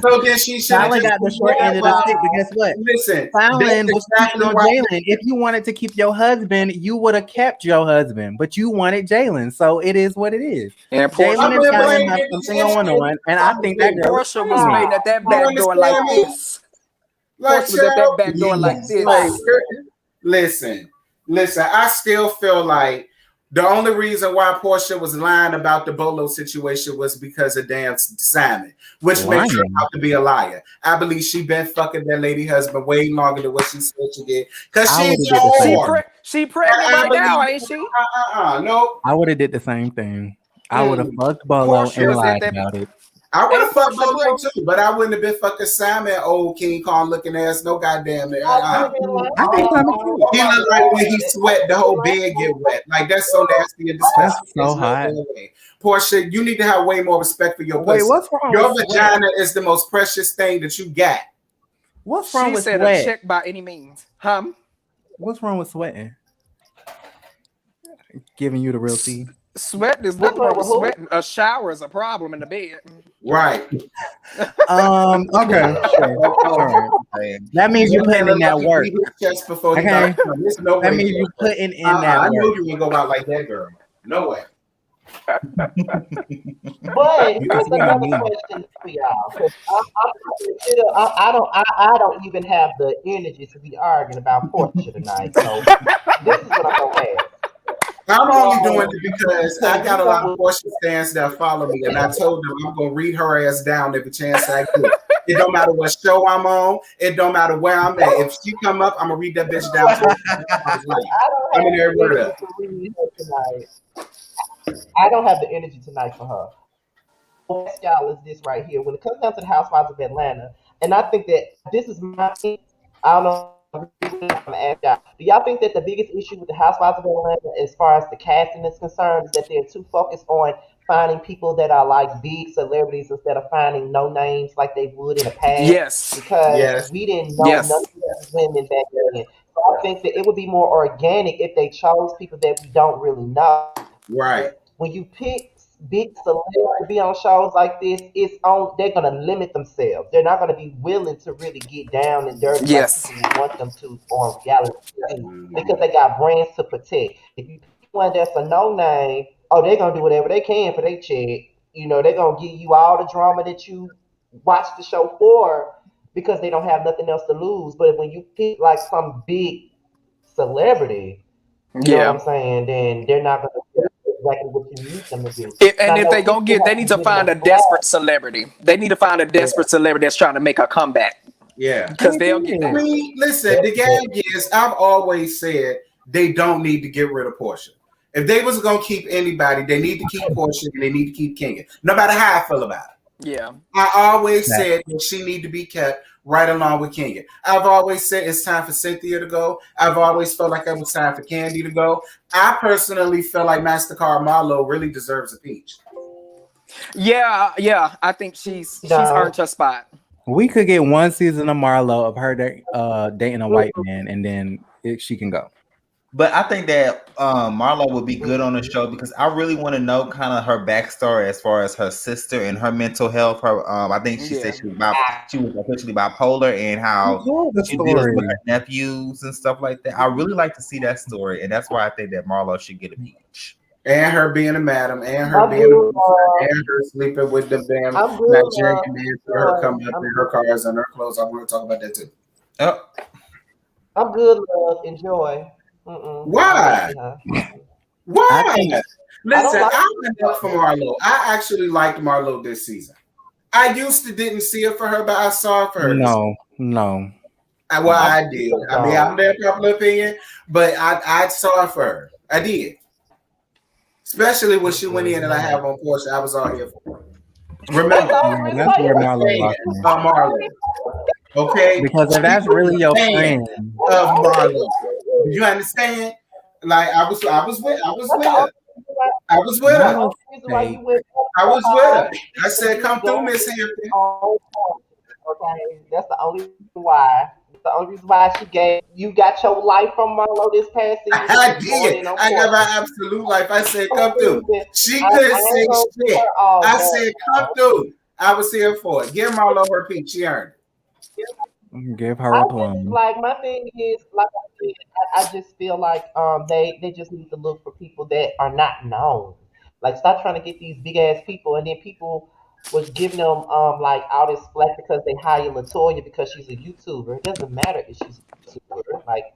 So then she should have Fallon just got the been short end of the stick, but guess what? Listen, Fallon that's was cheating exactly on why. Jalen. If you wanted to keep your husband, you would have kept your husband, but you wanted Jalen. So it is what it is. And Jalen I've and Portia, been Fallon blaming have something going on, and I think that girl is Portia was crazy. waiting at that You back door like understand me? this. Like, Portia was at that child, back door like like, this. listen. I still feel like the only reason why Portia was lying about the Bolo situation was because of damn Simon, which makes her Lying. out to be a liar. I believe she been fucking that lady husband way longer than what she said she did, because I she's would a have did the same whore. thing. She pregnant I right now, believe. ain't she? Nope. I would have did the same thing. I would have fucked Bolo Portia and is at lied that. about it. I would have Ain't fucked Portia Bolo pregnant? too, but I wouldn't have been fucking Simon, old King Kong looking ass. No goddamn it. I would have been like, I think Simon oh, cute. He looked like when he sweat, the whole bed get wet. Like that's so nasty and That's disgusting. so There's no hot. damn way. Portia, you need to have way more respect for your Wait, pussy. what's wrong Your with sweat? vagina is the most precious thing that you got. What's wrong She with said a sweat? check by any means. What's wrong with sweating? Giving you the real tea. Sweat, there's what's nothing wrong wrong with with who? sweating. A shower is a problem in the bed. Right. Okay, sure. All right. That means you're putting in that work. His chest before he Okay. got There's no That way. means you're putting in I that know work. you ain't go out like that, girl. No way. But You can here's sweat on another me. question for y'all. 'Cause I don't even have the energy to be arguing about Portia tonight. So this is what I'm gonna ask. I'm only doing So, it because I got a lot of Portia fans that follow me, and I told them I'm gonna read her ass down every chance I get. It don't matter what show I'm on. It don't matter where I'm at. If she come up, I'm gonna read that bitch down. I don't I'm in have every the word energy up. to read her tonight. I don't have the energy tonight for her. What y'all is this right here? When it comes down to the Housewives of Atlanta, and I think that this is my, I don't know. I'm gonna ask y'all. Do y'all think that the biggest issue with the Housewives of Atlanta, as far as the casting is concerned, is that they're too focused on finding people that are like big celebrities instead of finding no names like they would in the past? Yes. Because Yes. we didn't know none Yes. of these women back then. So I think that it would be more organic if they chose people that we don't really know. Right. When you pick big celebrities to be on shows like this, it's on. They're gonna limit themselves. They're not gonna be willing to really get down and dirty like Yes. people would want them to on reality TV Mhm. because they got brands to protect. If you pick one that's a no name, oh, they're gonna do whatever they can for their check. They're gonna give you all the drama that you watch the show for because they don't have nothing else to lose. But when you pick like some big celebrity, you know what I'm Yeah. saying, then they're not going to do exactly what you need them to do. And And I if know they gonna people get, they have need been to giving find them a flack. desperate celebrity. They need to find a desperate celebrity that's trying to make a comeback Yeah. because they'll get I that. mean, listen, the gang is, I've always said they don't need to get rid of Portia. If they was gonna keep anybody, they need to keep Portia and they need to keep Kenya. No matter how I feel about it. Yeah. I always That- said that she need to be kept right along with Kenya. I've always said it's time for Cynthia to go. I've always felt like it was time for Candy to go. I personally feel like Mastercard Marlowe really deserves a peach. Yeah, yeah. I think she's No. earned her spot. We could get one season of Marlo of her dating a white man, and then she can go. But I think that Marlo would be good on the show because I really want to know kind of her backstory as far as her sister and her mental health. Her, I think she Yeah. said she was officially bipolar and how Tell the she deals story. with her nephews and stuff like that. I really like to see that story, and that's why I think that Marlo should get a peach. And her being a madam, and her I'm being a good. booster, and her sleeping with the damn I'm good. Nigerian man for her Love. coming up in her cars and her clothes. I want to talk about that too. Oh, I'm good. Love. Enjoy. I don't Why? see her. I Why? think I Listen, don't like. I went up for Marlo. I actually liked Marlo this season. I used to didn't see it for her, but I saw it for her this season. no. Well, I I did. still I mean, don't. I'm their popular opinion, but I saw it for her. I did. Especially when she went in and I have on Portia. I was all here for it. That's Remember, the Yeah, only reason that's why where you Marlo saying lost me. of Marlo. Okay? Because if She that's was really a your fan friend, of Marlo. Do you understand? Like I was That's with the her. only reason why. I was with That's the her. Marlo's only reason why you fake. went I was with her. I because said, you was come through, going Miss to Hampton. on point. Okay, that's the only reason why. That's the only reason why she gave you got your life from Marlo this past season because you I was going did. in on I got Portia. my absolute life. I said, come through. Listen, She I couldn't ain't say gonna give shit. her all I that said, come now. through. I was here for it. Give Marlo her peach. She earned Give I her a just plum. like my thing is like I said, I just feel like they just need to look for people that are not known. Like stop trying to get these big ass people and then people was giving them like all this flack because they hire Latoya because she's a YouTuber. It doesn't matter if she's a YouTuber. Like it.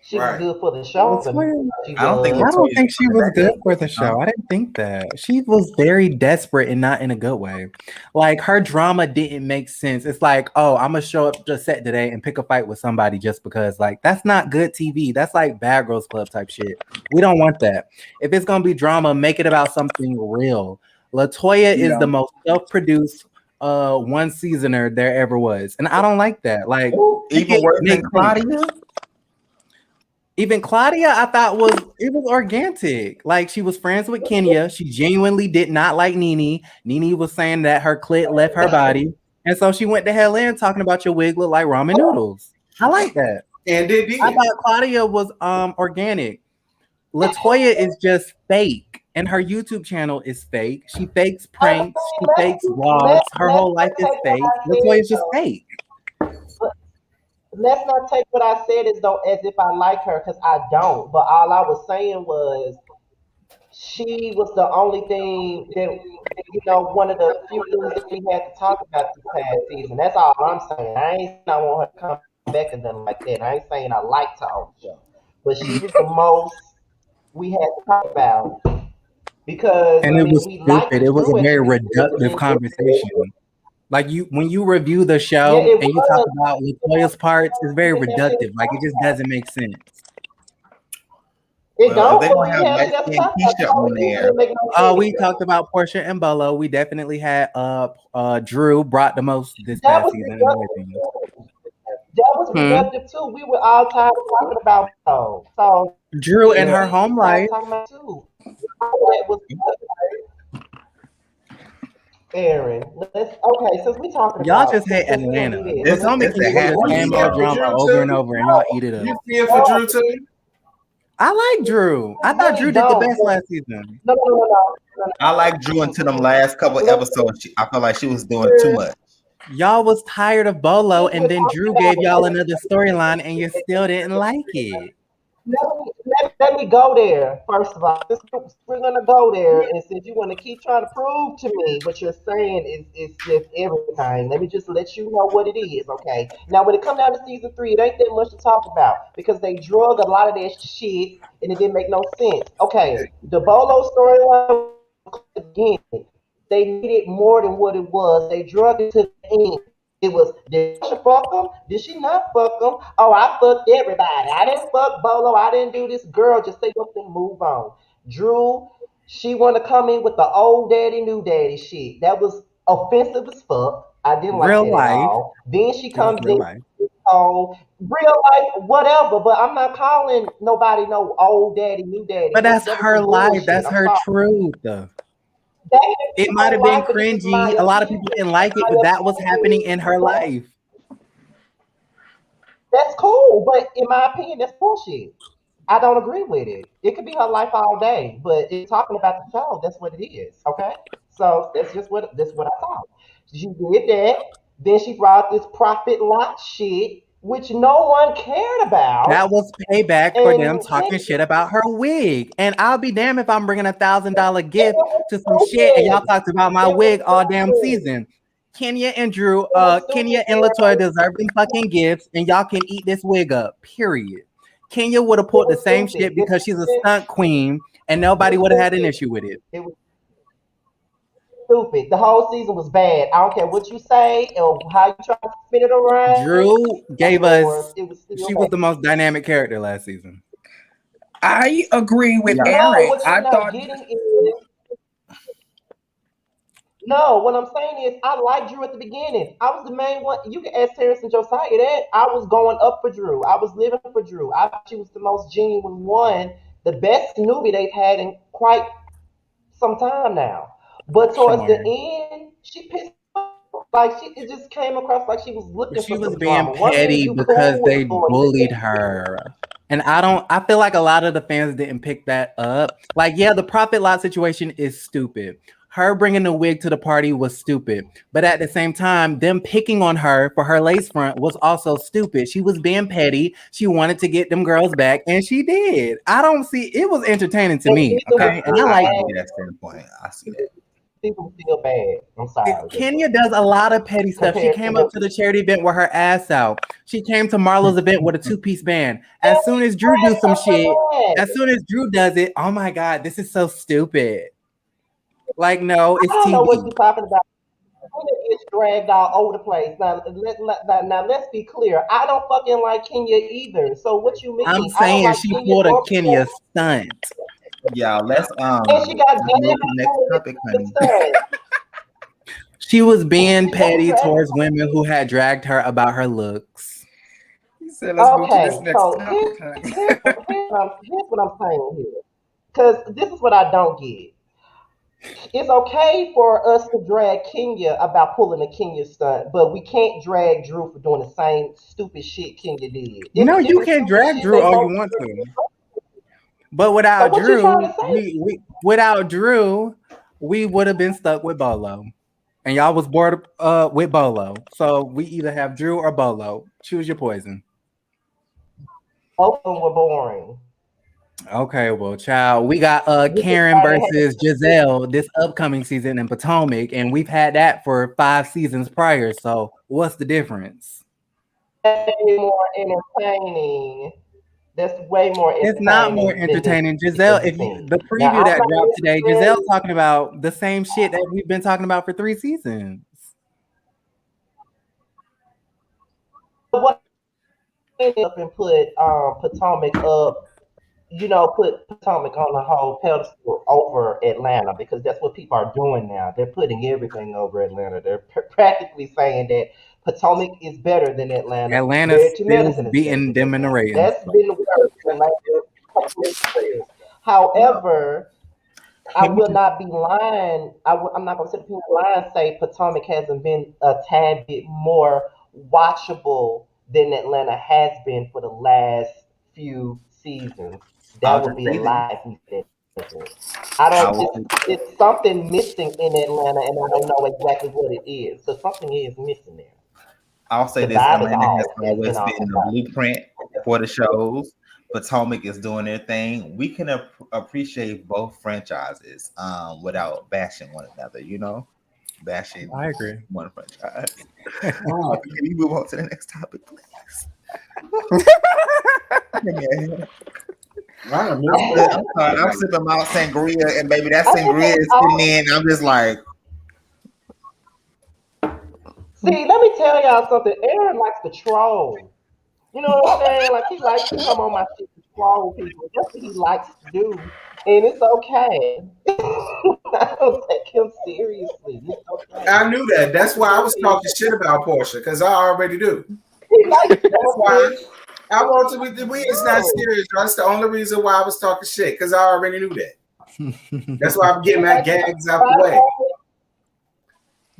she was Right. good for the show to me. Latoya, She I don't think I was. don't Latoya is think she really was that good for desperate, the you know? show. I didn't think that. She was very desperate and not in a good way. Like her drama didn't make sense. It's like, oh, I'm gonna show up to set today and pick a fight with somebody just because. Like that's not good TV. That's like Bad Girls Club type shit. We don't want that. If it's gonna be drama, make it about something real. Latoya is Yeah. the most self-produced one seasoner there ever was, and I don't like that. Like make Even it worse make than sense. Claudia. Even Claudia, I thought was organic. Like she was friends with Kenya. She genuinely did not like Nene. Nene was saying that her clit left her body, and so she went to hell in talking about your wig look like ramen noodles. I like that. And it I did. thought Claudia was organic. Latoya is just fake, and her YouTube channel is fake. She fakes I pranks. She mean, fakes vlogs. Her let's whole life not is take what fake. I said Latoya is just though. fake. Let's not take what I said as though as if I like her because I don't. But all I was saying was she was the only thing that one of the few things that we had to talk about this past season. That's all I'm saying. I ain't saying I want her to come back and nothing like that. I ain't saying I liked her on the show, but she was the most we had to talk about because And I it mean was we liked stupid. It was a Drew at the very reductive beginning. conversation. Like you, when you review the Yeah, show it and you talk was. about Latoya's parts, it's very reductive. Like it just doesn't make sense. It Well, if don't they're for gonna me, have Hershey. That's Lexi what and I'm talking Keisha about. on It there, didn't make no We sense. talked about Portia and Bolo. We definitely had Drew brought the most this That past was season, in my reductive opinion. too. That was Hmm. reductive too. We were all tired of talking about Mo. So Drew and yeah, her we home started life. talking about it too. That was Aaron. Let's okay. Since we talking Y'all about just hate since we're gonna do Atlanta. this, Just it's tell me, it's can a you do happy the You same see old it for ending. drama Drew over and too? over and y'all no, eat it You up? see it for no, Drew too? I like Drew. I I thought really Drew did the don't. best last season. No, no, no, no, no, I like Drew no. until them Mm-mm. last couple Listen, episodes. I felt like she was doing too we're, much. Y'all was tired of Bolo, since and we're then talking Drew about gave y'all another storyline, and you still didn't like it. let me go there first of all. Since we're gonna go there, and since you want to keep trying to prove to me what you're saying is just everything, let me just let you know what it is, okay? Now, when it comes down to season three, it ain't that much to talk about because they drug a lot of that shit and it didn't make no sense. Okay, the Bolo storyline again, they needed more than what it was. They drug it to the end. It was, did she fuck him? Did she not fuck him? Oh, I fucked everybody. I didn't fuck Bolo. I didn't do this. Girl, just say something and move on. Drew, she want to come in with the old daddy, new daddy shit. That was offensive as fuck. I didn't like Real that at life. all. Then she It was comes real in, life. oh, real life, whatever. But I'm not calling nobody no old daddy, new daddy. But that's That was her some life. bullshit. That's I'm her sorry. truth. That is It might her have been life, but this is my cringy. A lot of opinion. people didn't like it, but My that was happening in her opinion. life. That's cool, but in my opinion, that's bullshit. I don't agree with it. It could be her life all day, but if talking about the show, that's what it is. Okay, so that's what I thought. She did that. Then she brought this profit lot shit, which no one cared That about, was payback for them and talking shit about her wig. And I'll be damned if I'm bringing $1,000 it gift was to some shit and y'all stupid. talked about my It was wig all damn stupid. season. It was stupid, Kenya and Latoya Aaron. deserve them fucking gifts, and y'all can eat this wig up. Period. Kenya would have It pulled the was same stupid. shit The because she's a season stunt queen, and was nobody would have had an stupid. issue with it. It was stupid. The whole season was bad. I don't care what you say or how you try to spin it around. Drew gave us. It was still She bad. was the most dynamic character last season. I agree with Yeah. No, Aaron. what you're I not thought getting is no. What I'm saying is, I liked Drew at the beginning. I was the main one. You can ask Terrence and Josiah that. I was going up for Drew. I was living for Drew. I thought she was the most genuine one, the best newbie they've had in quite some time now. But towards the Sure. end, she pissed me off. Like it just came across like she was looking She for was some being drama. One minute petty you because cool with they a boy, the bullied next minute her. And I feel like a lot of the fans didn't pick that up. Like, yeah, the profit lot situation is stupid. Her bringing the wig to the party was stupid. But at the same time, them picking on her for her lace front was also stupid. She was being petty. She wanted to get them girls back, and she did. I don't see it was entertaining to and me. season was Okay. And I still I liked can it. see bad. that standpoint. I see that. Season was still bad. I'm sorry, that's Kenya does a lot of petty stuff. She compared to came up what to the charity event with her ass out. She came to Marlo's event with a two-piece band. As soon as Drew do some shit, I as soon as Drew does it, oh my god, this is so stupid. Like, no, it's don't know what TV. you're talking about. Kenya gets dragged all over the place. Now, let's be clear. I don't fucking like Kenya either. So what you I'm mean? I don't saying like she Kenya pulled a or Kenya stunt. Yeah, and she got let's move dragged to the next out of topic, the honey. stud. She was being What was petty dragged? towards women who had dragged her about her looks. he said, let's move to this Okay, next so topic, honey. here's what I'm saying here. Because this is what I don't get. It's okay for us to drag Kenya about pulling a Kenya stunt, but we can't drag Drew for doing the same stupid shit Kenya did. No, If you it's can stupid drag shit, Drew they all you both. want to. But So without what you trying Drew, to say? without Drew, we would have been stuck with Bolo. And y'all was bored with Bolo. So we either have Drew or Bolo. Choose your poison. Both of them were boring. Okay, well, child, we got Which is Karen why they had versus Giselle this upcoming season in Potomac, and we've had that for 5 seasons prior. So what's the difference? to be more entertaining. That's way more It's not more entertaining than this entertaining. Giselle, season if you 16. the Now preview I'm that not dropped today, Giselle necessarily talking about the same shit that we've been talking about for 3 seasons. what up and put Potomac up, put Potomac on the whole pedestal over Atlanta because that's what people are doing now. They're putting everything over Atlanta. They're practically saying that Potomac is better than Atlanta Atlanta's compared to still Medicine is better beating than them in the Atlanta. ratings. That's been the word for the last couple of years. However, I Can we will just not be lying. I'm not going to sit here and lie and say Potomac hasn't been a tad bit more watchable than Atlanta has been for the last few seasons. I'll That would just be a say this. lie if we said it doesn't. I I don't. will say, It's something missing in Atlanta, and I don't know exactly what it is. So something is missing there. I'll say The this: vibe is Atlanta has off. It's been always off. been the blueprint for the shows. Potomac is doing their thing. We can appreciate both franchises without bashing one another. Bashing I agree. one franchise. Oh, Can you move on to the next topic, please? Yeah. I done missed I'm sorry. I'm sipping Mount Sangria, and baby, that I think sangria it's is sitting all. in. I'm just like, See, let me tell y'all something. Aaron likes to troll. You know what I'm saying? Like he likes to come on my shit to troll people. That's what he likes to do. And it's okay. I don't take him seriously. It's okay. I knew that. That's why I was talking shit about Portia because I already do. He likes That's why selfish. I want to be. We is not No. serious. That's the only reason why I was talking shit because I already knew that. That's why I'm getting my gags out the By the way. way,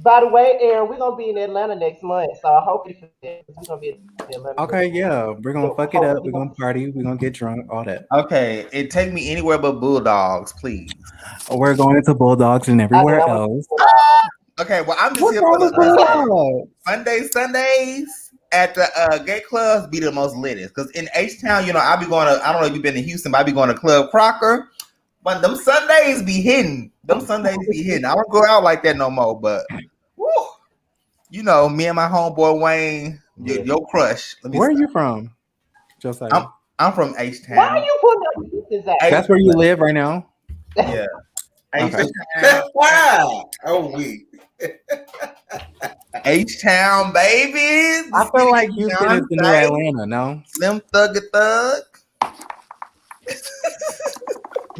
by the way, Aaron, we're gonna be in Atlanta next month, so I hope you forget because we're gonna be in Atlanta Okay, next month. yeah, we're gonna So fuck it up. hopefully We're gonna party. We're gonna get drunk. All that. Okay, it take me anywhere but Bulldogs, please. We're going to Bulldogs and I did everywhere not want else. Okay, well, I'm just What's here wrong for with the Bulldogs? Sundays at the gay clubs be the most littest. Because in H Town, I be going to. I don't know if you've been to Houston, but I be going to Club Crocker. But them Sundays be hidden. Them Sundays be hidden. I don't go out like that no more. But woo, me and my homeboy Wayne, your crush. Let me Where are stop. you from, Josiah? I'm from H why are Town. you putting up pieces H, That's where you live right now. yeah, H Okay. Town. Oh, we. H Town, baby. I The feel city like of Houston is the new Beyonce. Atlanta. No. Slim Thugger Thug.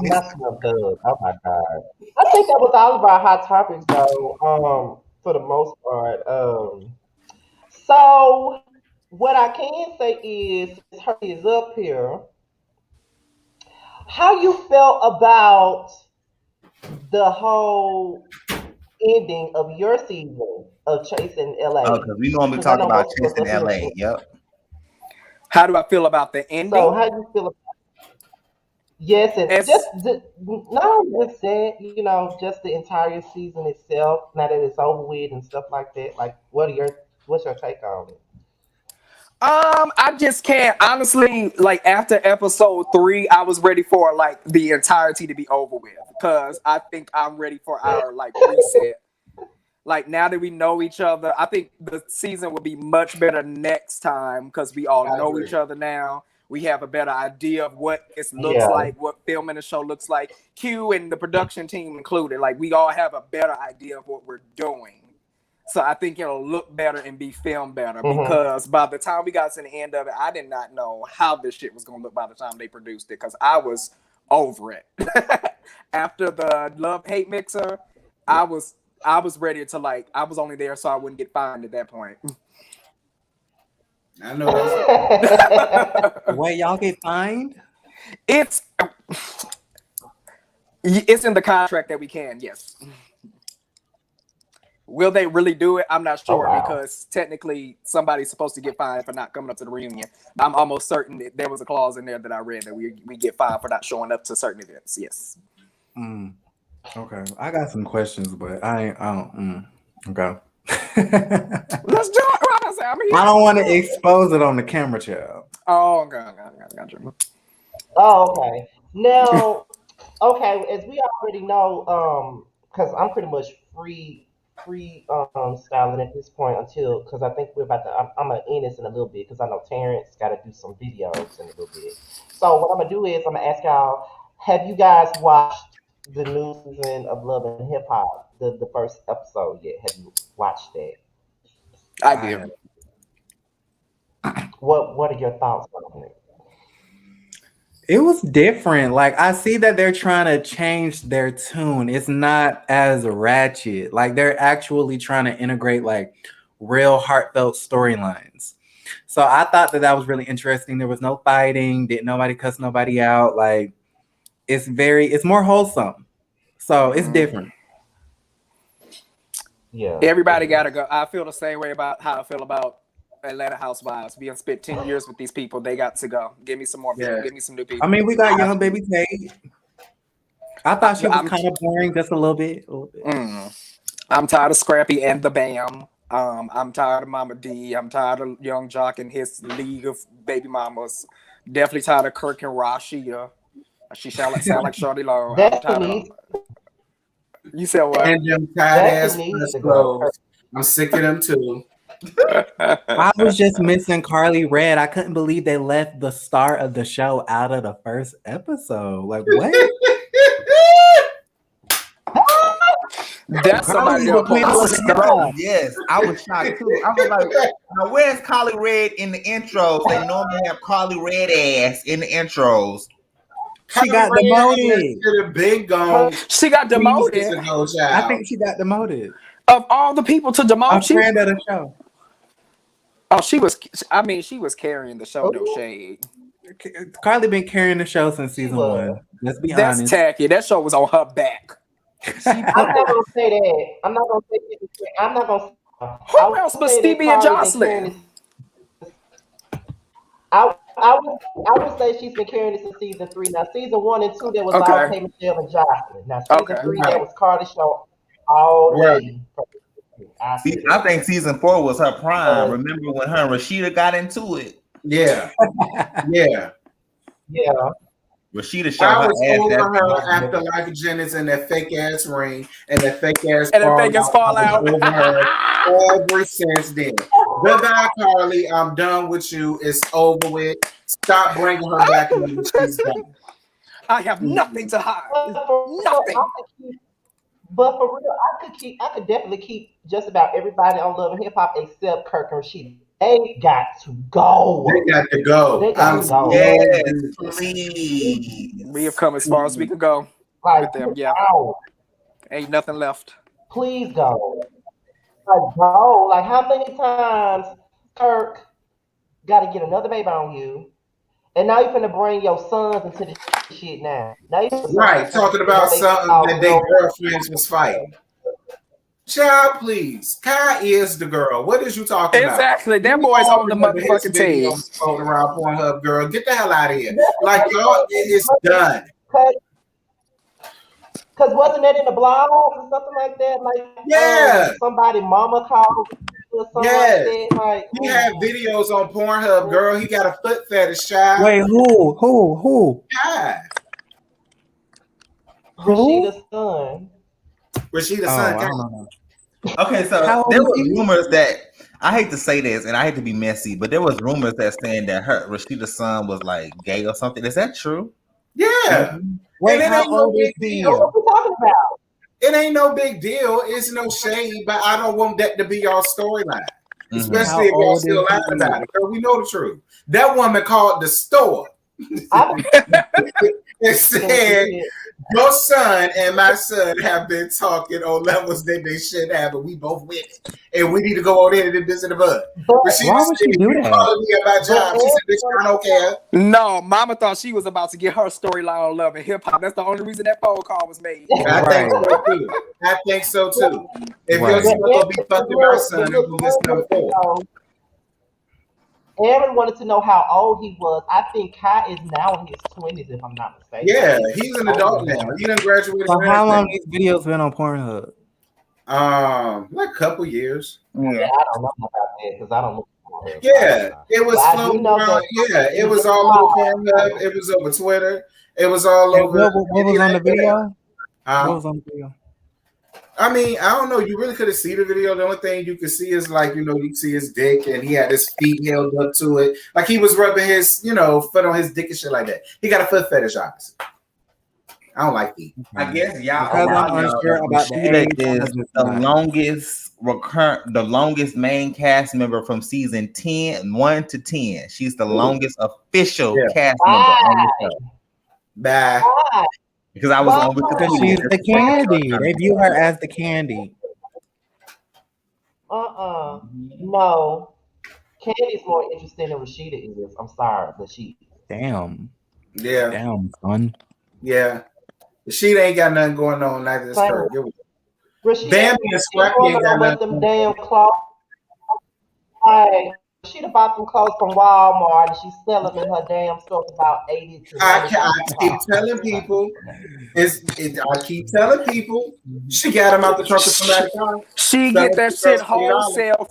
That's not good. Oh my god. I think that was all of our hot topics though, for the most part. So what I can say is since Hershii is up here, how you felt about the whole ending of your season of Chasing Oh, LA? because we normally Because I talk know about most of us Chasing up here. LA. Yep. How do I feel about the So ending? how you feel? Yes, and just As not only just that, just the entire season itself. Now that it's over with and stuff like that. Like, what's your take on it? I just can't honestly like after episode 3, I was ready for like the entirety to be over with because I think I'm ready for our like reset. Like now that we know each other, I think the season will be much better next time because we all I know agree. each other now. We have a better idea of what it looks Yeah. like, what filming the show looks like. Q and the production team included, like we all have a better idea of what we're doing. So I think it'll look better and be filmed better Hmm. because by the time we got to the end of it, I did not know how this shit was gonna look by the time they produced it because I was over it. After the love hate mixer, I was I was ready to like I was only there so I wouldn't get fined at that point. I know that's Wait, y'all get fined? it's it's in the contract that we can, yes. Will they really do it? I'm not Oh sure wow. because technically somebody's supposed to get fined for not coming up to the reunion. I'm almost certain that there was a clause in there that I read that we get fined for not showing up to certain events. Yes. Mm, okay, I got some questions, but I ain't. I don't. Okay. Let's do it. What I say? I'm here. I don't want to expose it on the camera, child. Oh, God, God, God, God, God. Oh, okay. Now, okay, as we already know, because I'm pretty much free styling at this point until because I think we're about to. I'm gonna end this in a little bit because I know Terrence got to do some videos in a little bit. So what I'm gonna do is I'm gonna ask y'all: have you guys watched the new season of Love and Hip Hop, the first episode yet? Have you watched that? I I did. have. What are your thoughts on it? It was different. Like I see that they're trying to change their tune. It's not as ratchet. Like they're actually trying to integrate like real heartfelt storylines. So I thought that that was really interesting. There was no fighting. Didn't nobody cuss nobody out. Like it's more wholesome. So it's mm, different. Yeah, it Everybody got to is. go. I feel the same way about how I feel about Atlanta Housewives. Being spent 10 years with these people, they got to go. Give me some more people. yeah. Give me some new I people. mean, we got young baby Tate. I thought she was I'm kind of boring just a little bit. A little bit. I'm tired of Scrappy and the Bam. I'm tired of Mama D. I'm tired of Young Jock and his league of baby mamas. Definitely tired of Kirk and Rashida. She sound like Shorty Long. I'm That's who tired of needs. them. You said what? And them tight That's who ass needs press to go. clothes. I'm sick of them too. I was just missing Carly Red. I couldn't believe they left the star of the show out of the first episode. Like, what? That's somebody Carly they'll was pull queen a of Oh hip stunner. no, hop. yes, I was shocked too. I was like, now where's Carly Red in the intros? They normally have Carly Red ass in the intros. She got demoted. Should have been gone. She got demoted. Ago, I think she got demoted. Of all the people to A demote, friend of the show. Oh, she was. I mean, she was carrying the show. No shade. Carly been carrying the show since season 1. Let's be That's honest. tacky. That show was on her back. I'm not gonna say that. I'm not gonna say that. I'm not gonna. Who else but Stevie and Jocelyn? I would say she's been carrying this in season 3. Now season 1 and 2 there was all K Michelle and Jocelyn. Now season 3 that was Carly show all day. I think season 4 was her prime. Remember when her and Rashida got into it? Yeah. Yeah. Rashida showed I her was ass. over her after Life Jennings and that fake ass ring and that fake ass fall out. over her ever since then. Goodbye, Carly. I'm done with you. It's over with. Stop bringing her back when she's done. I have nothing to hide. Nothing. But for real, I could definitely keep just about everybody on Love and Hip Hop except Kirk and Rashida. They got to go. They got to go. They got to go. Yes, please. We have come as far as we can go with them. Yeah. Ain't nothing left. Please go. Like, go. Like, how many times Kirk got to get another baby on you? And now you're finna bring your sons into this shit now. Right, talking about something that their girlfriends was fighting. Child, please. Kai is the girl. What is you talking about? Exactly. That boy's on the motherfucking team. Floating around Pornhub, girl. Get the hell out of here. Like, y'all, it is done. Because wasn't that in the blog or something like that? Like, somebody mama called or something like that. Like, he had videos on Pornhub, girl. He got a foot fetish, child. Wait, who? Kai. Rashida's son. Rashida's son. Okay, so there were rumors that, I hate to say this and I hate to be messy, but there was rumors that saying that Rashida's son was like gay or something. Is that true? Yeah. Wait, how old is he? What are we talking about? It ain't no big deal. It's no shade, but I don't want that to be y'all storyline. Especially if y'all still laughing about it. Because we know the truth. That woman called the store and said, your son and my son have been talking on levels that they shouldn't have, but we both with it. And we need to go on in and this and the bud. But she why would she do that? Me about job. She said, bitch, I don't care. No, mama thought she was about to get her storyline on Love and Hip Hop. That's the only reason that phone call was made. I think so too. If your son will be fucking our son, it will listen to forward. Aaron wanted to know how old he was. I think Kai is now in his 20s, if I'm not mistaken. Yeah, he's an adult now. He done graduated. So how long these videos been on Pornhub? Like a couple years. Yeah, I don't know about that because I don't look. Yeah, it was floating around. Yeah, it was all over Pornhub. It was over Twitter. It was all over. What was on the video? What was on the video? I mean, I don't know. You really couldn't see the video. The only thing you could see is like, you see his dick and he had his feet held up to it. Like he was rubbing his, foot on his dick and shit like that. He got a foot fetish, obviously. I don't like feet. I guess I'm unsure about the longest main cast member from season 1 to 10. She's the longest official cast member on the show. Bye. Because I was on with the she's the candy. They view her as the candy. No. Candy's more interesting than Rashida is. I'm sorry, but she. Damn. Yeah. Damn, son. Yeah. Rashida ain't got nothing going on like this. Bambi and Scrappy ain't got nothing. Them damn clothes. She bought some clothes from Walmart and she's selling them in her damn store for about 80 to I keep telling people, she got them out the trunk of somebody's car. She get that shit wholesale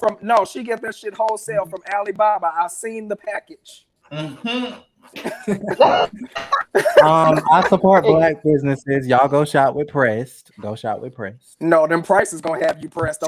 from Alibaba. I seen the package. I support black businesses. Y'all go shop with Pressed. Go shop with Pressed. No, them prices gonna have you pressed.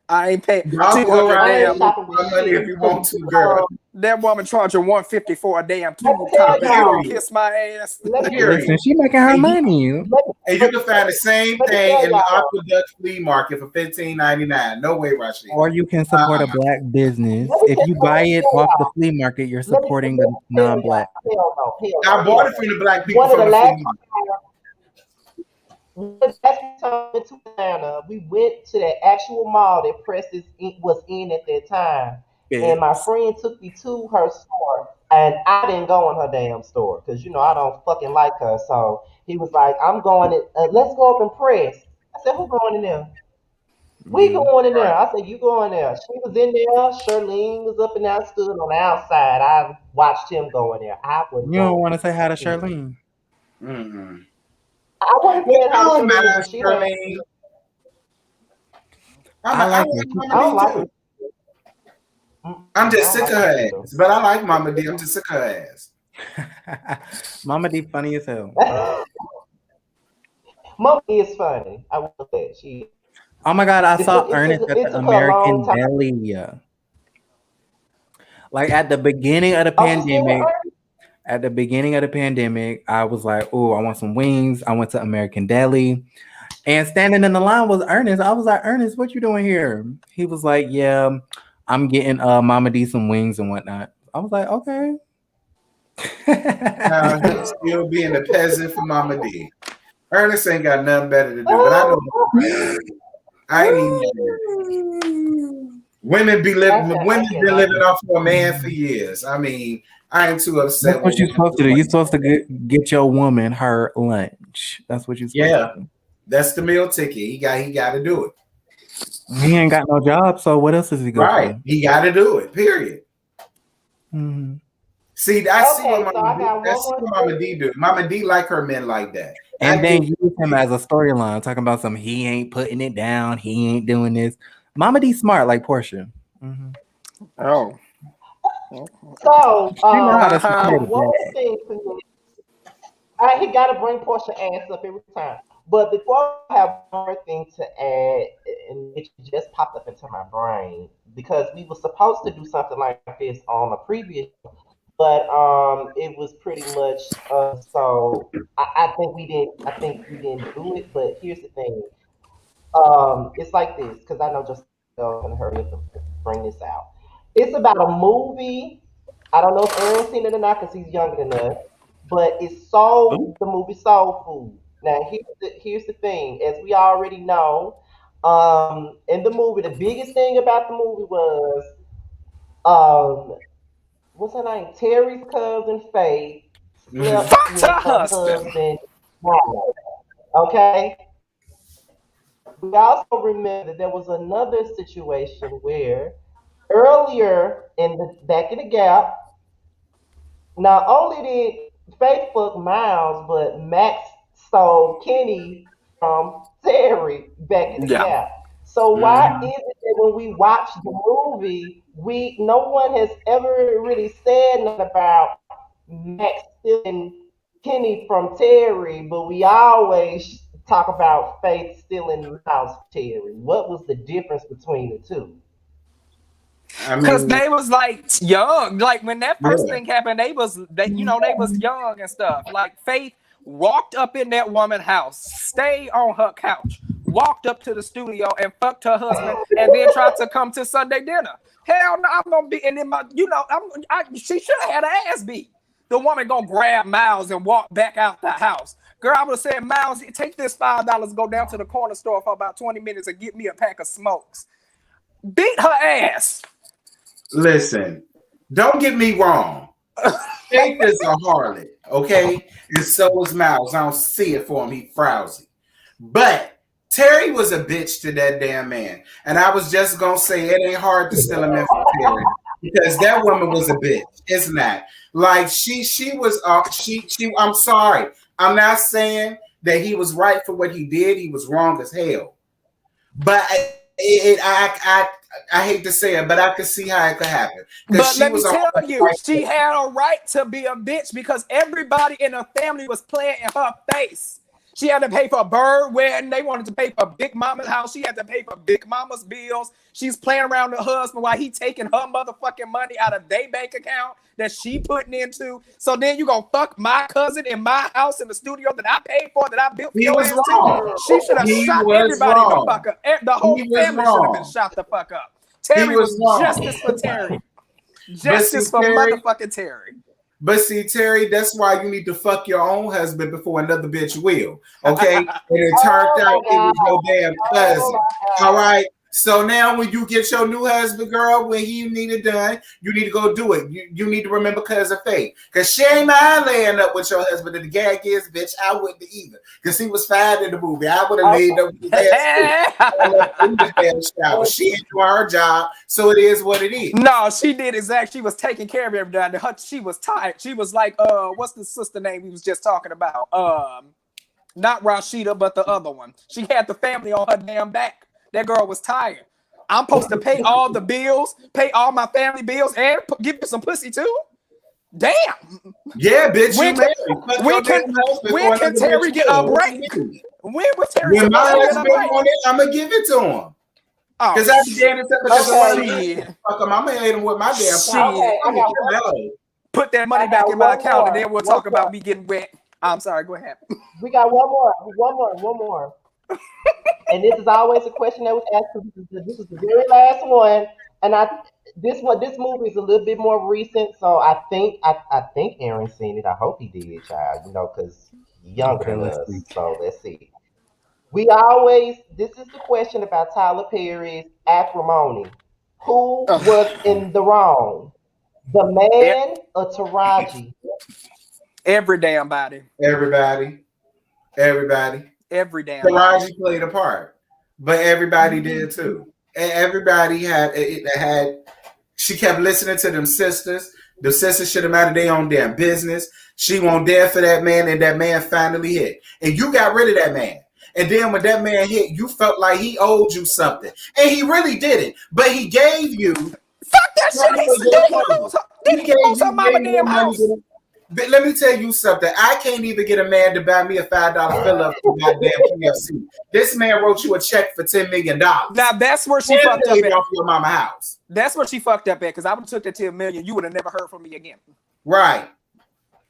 I ain't paying. Y'all go around money if you want to, girl. That woman charging $150 for a damn Let tube me tell top. You gonna y'all. Period. kiss my ass? Let me Period. Listen, she making her And you, money. let, and you but, can find the same let me thing tell in the y'all. Aqueduct flea market for $15.99. No way, Rashid. Or you can support a black business. Let me If tell, you let buy me it tell off the y'all. flea market, you're Let me supporting the tell non-black. y'all. Hell no. Hell no. I bought Hell it no. from the black people One of from the the last flea market. When last time we went to Atlanta, we went to that actual mall that Preston was in at that time. And my Yes. friend took me to her store, and I didn't go in her damn store because I don't fucking like her. So he was like, "I'm going. Let's go up and press." I said, "Who going in there?" We You. going in there. Right. I said, "You go in there." She was in there. Charlene was up and I stood on the outside. I watched him go in there. I wasn't You don't going want to say hi to in. Charlene. Mm-mm. I wasn't Well, saying I hi to don't Charlene, mind but she had. Charlene. I I like like her. She's I Mama don't D like her. too. I'm I just don't sick like of her her either. ass. But I like Mama D. I'm just sick of her ass. Mama D funny as hell. Mommy is funny. I will say she. Oh my God, I It took saw it took Ernest at it the took her a long American time. Deli. Like at the beginning of the Oh, she's still with pandemic, her. I was like, oh, I want some wings. I went to American Deli. And standing in the line was Ernest. I was like, Ernest, what you doing here? He was like, yeah, I'm getting Mama D some wings and whatnot. I was like, okay. Now he's still being a peasant for Mama D. Ernest ain't got nothing better to do, but I know I ain't even mad at it. Women I been like living it. off for a man for years. I mean, I ain't too That's upset what with you're women supposed to do. You're doing supposed to get your woman her lunch. That's what you're supposed to yeah. do. That's the meal ticket. He gotta do it. He ain't got no job, so what else is he good Right. for? He gotta do it. Period. Mhm. See, I see what Okay, so Mama I D got I one see more what Mama D thing. do. Mama D like her men like that. And I get then use him it. as a storyline, talking about some he ain't putting it down, he ain't doing this. Mama D smart like Portia. Hmm. Oh. So, She know how to Uh-huh. secure the one more bag. thing for me. He got to bring Portia ass up every time. But before I have one more thing to add, and it just popped up into my brain because we were supposed to do something like this on a previous, but it was pretty much so I think we didn't. I think we didn't do it. But here's the thing. It's like this because I know just gonna hurry up and bring this out. It's about a movie. I don't know if Aaron's seen it or not because he's younger than us, but it's Ooh. the movie Soul Food. Now here's the thing, as we already know, in the movie, the biggest thing about the movie was what's her name? Terry's cousin Faith Mhm. slept Fucked with her her husband. husband. Okay, we also remember that there was another situation where earlier in the back in the gap, not only did Faith fuck Miles, but Max stole Kenny from Terry back in the Yeah. gap. So why Mhm. is it that when we watch the movie, we no one has ever really said nothing about Max stealing Kenny from Terry, but we always talk about Faith stealing Miles from Terry. What was the difference between the two? I Cause mean, they was like young. Like when that first yeah. thing happened, they was young and stuff. Like Faith walked up in that woman's house, stayed on her couch, walked up to the studio and fucked her husband, and then tried to come to Sunday dinner. Hell no, I'm gonna be and then she should have had her ass beat. The woman gonna grab Miles and walk back out the house. Girl, I would have said, Miles, take this $5, go down to the corner store for about 20 minutes and get me a pack of smokes. Beat her ass. Listen, don't get me wrong. Faith is a harlot, okay? And so is Miles. I don't see it for him. He frowsy. But Terry was a bitch to that damn man. And I was just gonna say it ain't hard to steal a man from Terry because that woman was a bitch. It's not. Like she was she I'm sorry. I'm not saying that he was right for what he did. He was wrong as hell. But I hate to say it, but I could see how it could happen because But she let me was a tell hard you, wife. she had a right to be a bitch because everybody in her family was playing in her face. She had to pay for a bird wedding. They wanted to pay for Big Mama's house. She had to pay for Big Mama's bills. She's playing around with her husband while he taking her motherfucking money out of their bank account that she putting into. So then you gonna fuck my cousin in my house in the studio that I paid for, that I built for He your was ass too. wrong. She should have He shot was everybody the wrong. fuck up. The whole He was family should have been wrong. shot the fuck up. Terry was was wrong. justice for Terry. But Justice see, for Terry- motherfucking Terry. But see, Terry, that's why you need to fuck your own husband before another bitch will. Okay? And it turned out it was your damn cousin. All right. So now when you get your new husband, girl, when he need it done, you need to go do it. You need to remember cousin Faith. Because she ain't mind laying up with your husband. And the gag is, bitch, I wouldn't either. Because he was fine in the movie. I would have laid up with his ass in the damn shower. She ain't doing her job, so it is what it is. No, she did exactly. She was taking care of everybody. She was tired. She was like, what's the sister name we was just talking about? Not Rashida, but the other one. She had the family on her damn back. That girl was tired. I'm supposed to pay all the bills, pay all my family bills, and give you some pussy too? Damn. Yeah, bitch. When can Terry get a break? When was Terry When my supposed to get a husband break? on it, I'm going to give it to him. Because I began to fuck him. I'm going to hit him with my damn power. Put that money back in my account, and then we'll talk about me getting wet. I'm sorry, go ahead. We got one more. And this is always a question that was asked. This is the very last one, and this movie is a little bit more recent, so I think Aaron's seen it. I hope he did, child. Because he's younger than us. So let's see. This is the question about Tyler Perry's acrimony. Who was in the wrong? The man or Taraji? Every damn body. Every damn Taraji played a part, but everybody did too. And everybody had. She kept listening to them sisters. The sisters should have minded their own damn business. She won't dare for that man, and that man finally hit. And you got rid of that man. And then when that man hit, you felt like he owed you something, and he really didn't. But he gave you. Fuck that shit. He gave you mama damn house. But let me tell you something. I can't even get a man to buy me a $5 fill up for goddamn KFC. This man wrote you a check for $10 million. Now that's where she fucked up at. Off your mama house. That's where she fucked up at. Because I would have took that $10 million. You would have never heard from me again. Right.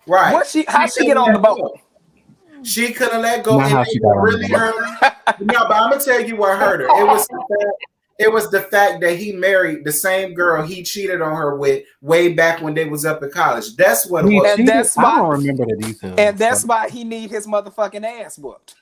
How she get on the boat? She could have let go. Not how she got on really the boat. hurt her. No, but I'm gonna tell you what hurt her. It was the fact that he married the same girl he cheated on her with way back when they was up in college. That's what it was. And that's why, I don't remember the details. And that's why he need his motherfucking ass whooped.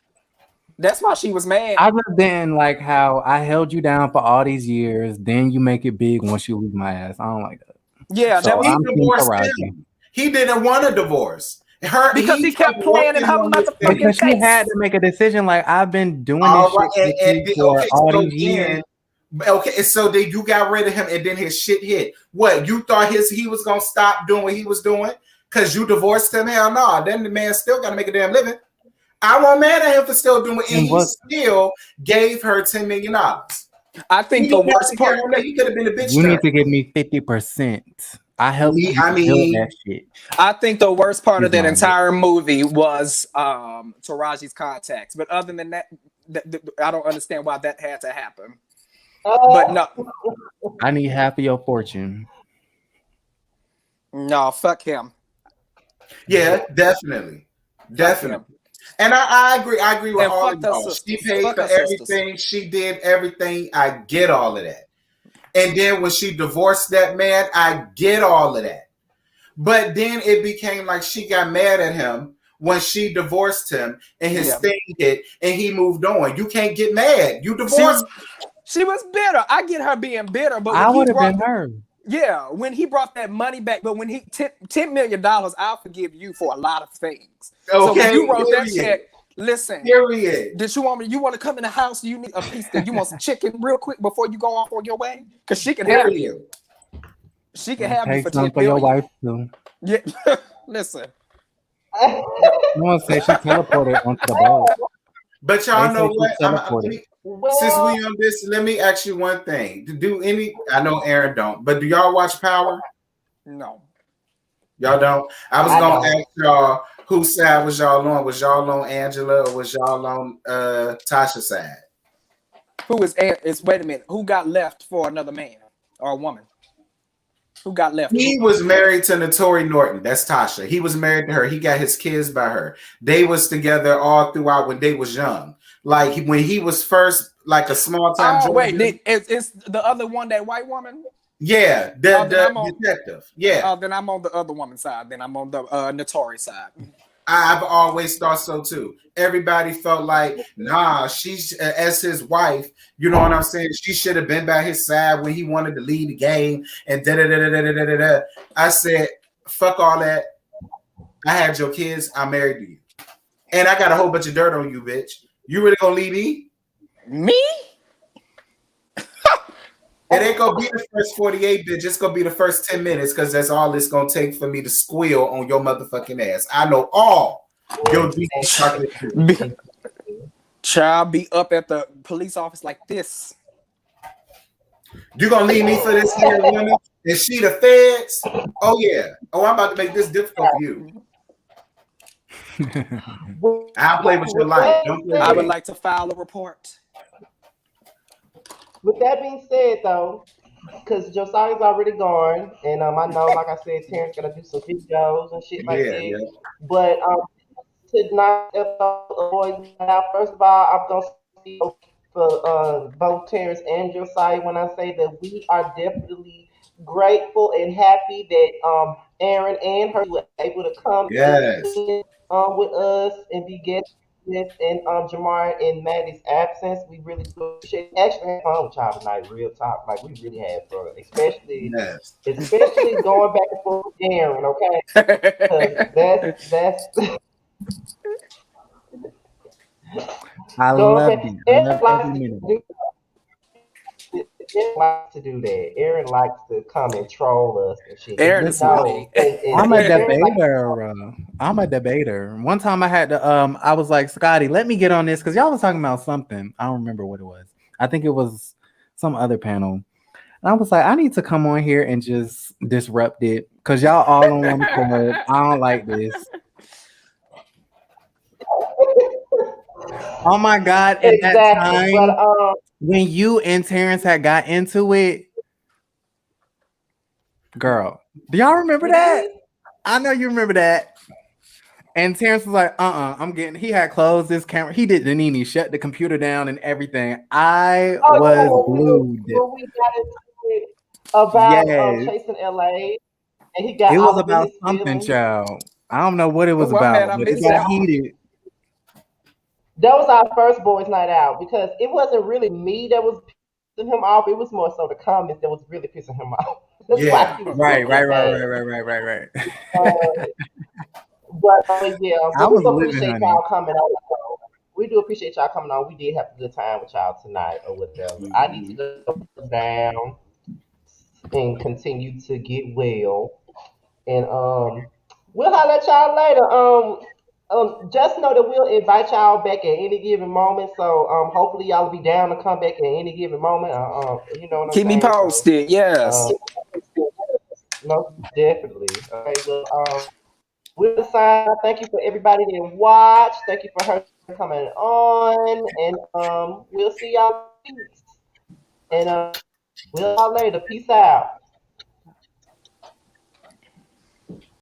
That's why she was mad. I just didn't like how I held you down for all these years. Then you make it big once you leave my ass. I don't like that. Yeah, so he divorced him. He didn't want a divorce. Because he kept playing in her motherfucking because she face. had to make a decision. Like, I've been doing this shit for all these years. Okay, so then you got rid of him, and then his shit hit. What, you thought he was gonna stop doing what he was doing because you divorced him? Hell no. Then the man still got to make a damn living. I won't mad at him for still doing it, and he still gave her $10 million. I think the worst part. He could have been a bitch. You need to give me 50%. I helped you build that shit. I think the worst part of that entire movie was Taraji's contacts. But other than that, I don't understand why that had to happen. But no, I need half of your fortune. No, fuck him. Yeah, definitely. And I agree with all of y'all. She paid for everything. She did everything. I get all of that. And then when she divorced that man, I get all of that. But then it became like she got mad at him when she divorced him and his thing hit and he moved on. You can't get mad. You divorced. She was bitter. I get her being bitter, but I would have been her. Yeah, when he brought that money back, but when he $10 million, I'll forgive you for a lot of things. Okay, so when you wrote that check, listen. Period. Did you want me? You want to come in the house? You need a piece. You want some chicken real quick before you go off on your way? Because she can have you. She can have you for $10 million. Your wife too. Yeah, listen. No one say she teleported onto the boat. But y'all know what? Since we on this, let me ask you one thing. I know Aaron don't, but do y'all watch Power? No. Y'all don't? I was gonna ask y'all Whose side was y'all on? Was y'all on Angela or was y'all on Tasha's side? Who is wait a minute? Who got left for another man or a woman? Who got left? He was married to Notori Norton. That's Tasha. He was married to her. He got his kids by her. They was together all throughout when they was young. Like when he was first like a small time Oh wait, Georgia. it's the other one, that white woman. Yeah, Then the I'm on. detective. Yeah. Then I'm on the other woman's side. Then I'm on the notorious side. I've always thought so too. Everybody felt like, nah, she's as his wife. You know what I'm saying? She should have been by his side when he wanted to lead the game. And da da da da da da da da. I said, fuck all that. I had your kids. I married you, and I got a whole bunch of dirt on you, bitch. You really gonna leave me? Me? It ain't gonna be the first 48, bitch. It's gonna be the first 10 minutes because that's all it's gonna take for me to squeal on your motherfucking ass. I know all your deep chocolate. Child be up at the police office like this. You gonna leave me for this here woman? Is she the feds? Oh yeah. Oh, I'm about to make this difficult for you. I'll play with your life. Don't play I with would me. like to file a report. With that being said, though, because Josiah's already gone, and I know, like I said, Terrence gonna do some videos and shit like Yeah, that. yeah. But tonight's episode of Boys Night Out, first of all, I'm gonna speak for both Terrence and Josiah when I say that we are definitely grateful and happy that Aaron and her were able to come Yes. in with us and be guests with and Jamar and Maddie's absence. We really do appreciate it. Actually had fun with y'all tonight, real talk. Like we really had fun. Yes. Especially going back and forth with Aaron, okay? Because that's I going loved back. it. I Aaron loved every likes to minute. do Aaron likes to do that. Aaron likes to come and troll us and shit. And Aaron he is Listen, funny. knows. And I'm a Terrence like debater. I'm a debater. One time I had to I was like, Scotty, let me get on this because y'all was talking about something. I don't remember what it was. I think it was some other panel. And I was like, I need to come on here and just disrupt it because y'all all on one accord. I don't like this. Oh my God. And that exactly. But time when you and Terrence had got into it, girl, do y'all remember that? I know you remember that. And Terrence was like, I'm getting, he had closed this camera. He didn't even shut the computer down and everything. I oh yeah, was glued. when we got into it about Yes. chasing LA and he got It was all up in about his something, feelings. child. I don't know what it was Oh, I'm mad about, I but it missed got that one. heated. That was our first boys' night out because it wasn't really me that was pissing him off. It was more so the comments that was really pissing him off. That's why Yeah. he was Right, whooping right, his right, ass. right, right, right, right, right. Uh, but yeah, I but we was do living, appreciate honey. y'all coming on. We do appreciate y'all coming on. We did have a good time with y'all tonight or whatever. I need to Mhm. go down and continue to get well. And we'll holler at y'all later. Just know that we'll invite y'all back at any given moment. So hopefully y'all will be down to come back at any given moment. You know what I'm Keep me saying? So posted. Yes. um, no, definitely. Okay, well we'll sign. Thank you for everybody that watched. Thank you for her coming on, and we'll see y'all next week. And we'll see y'all later. Peace out.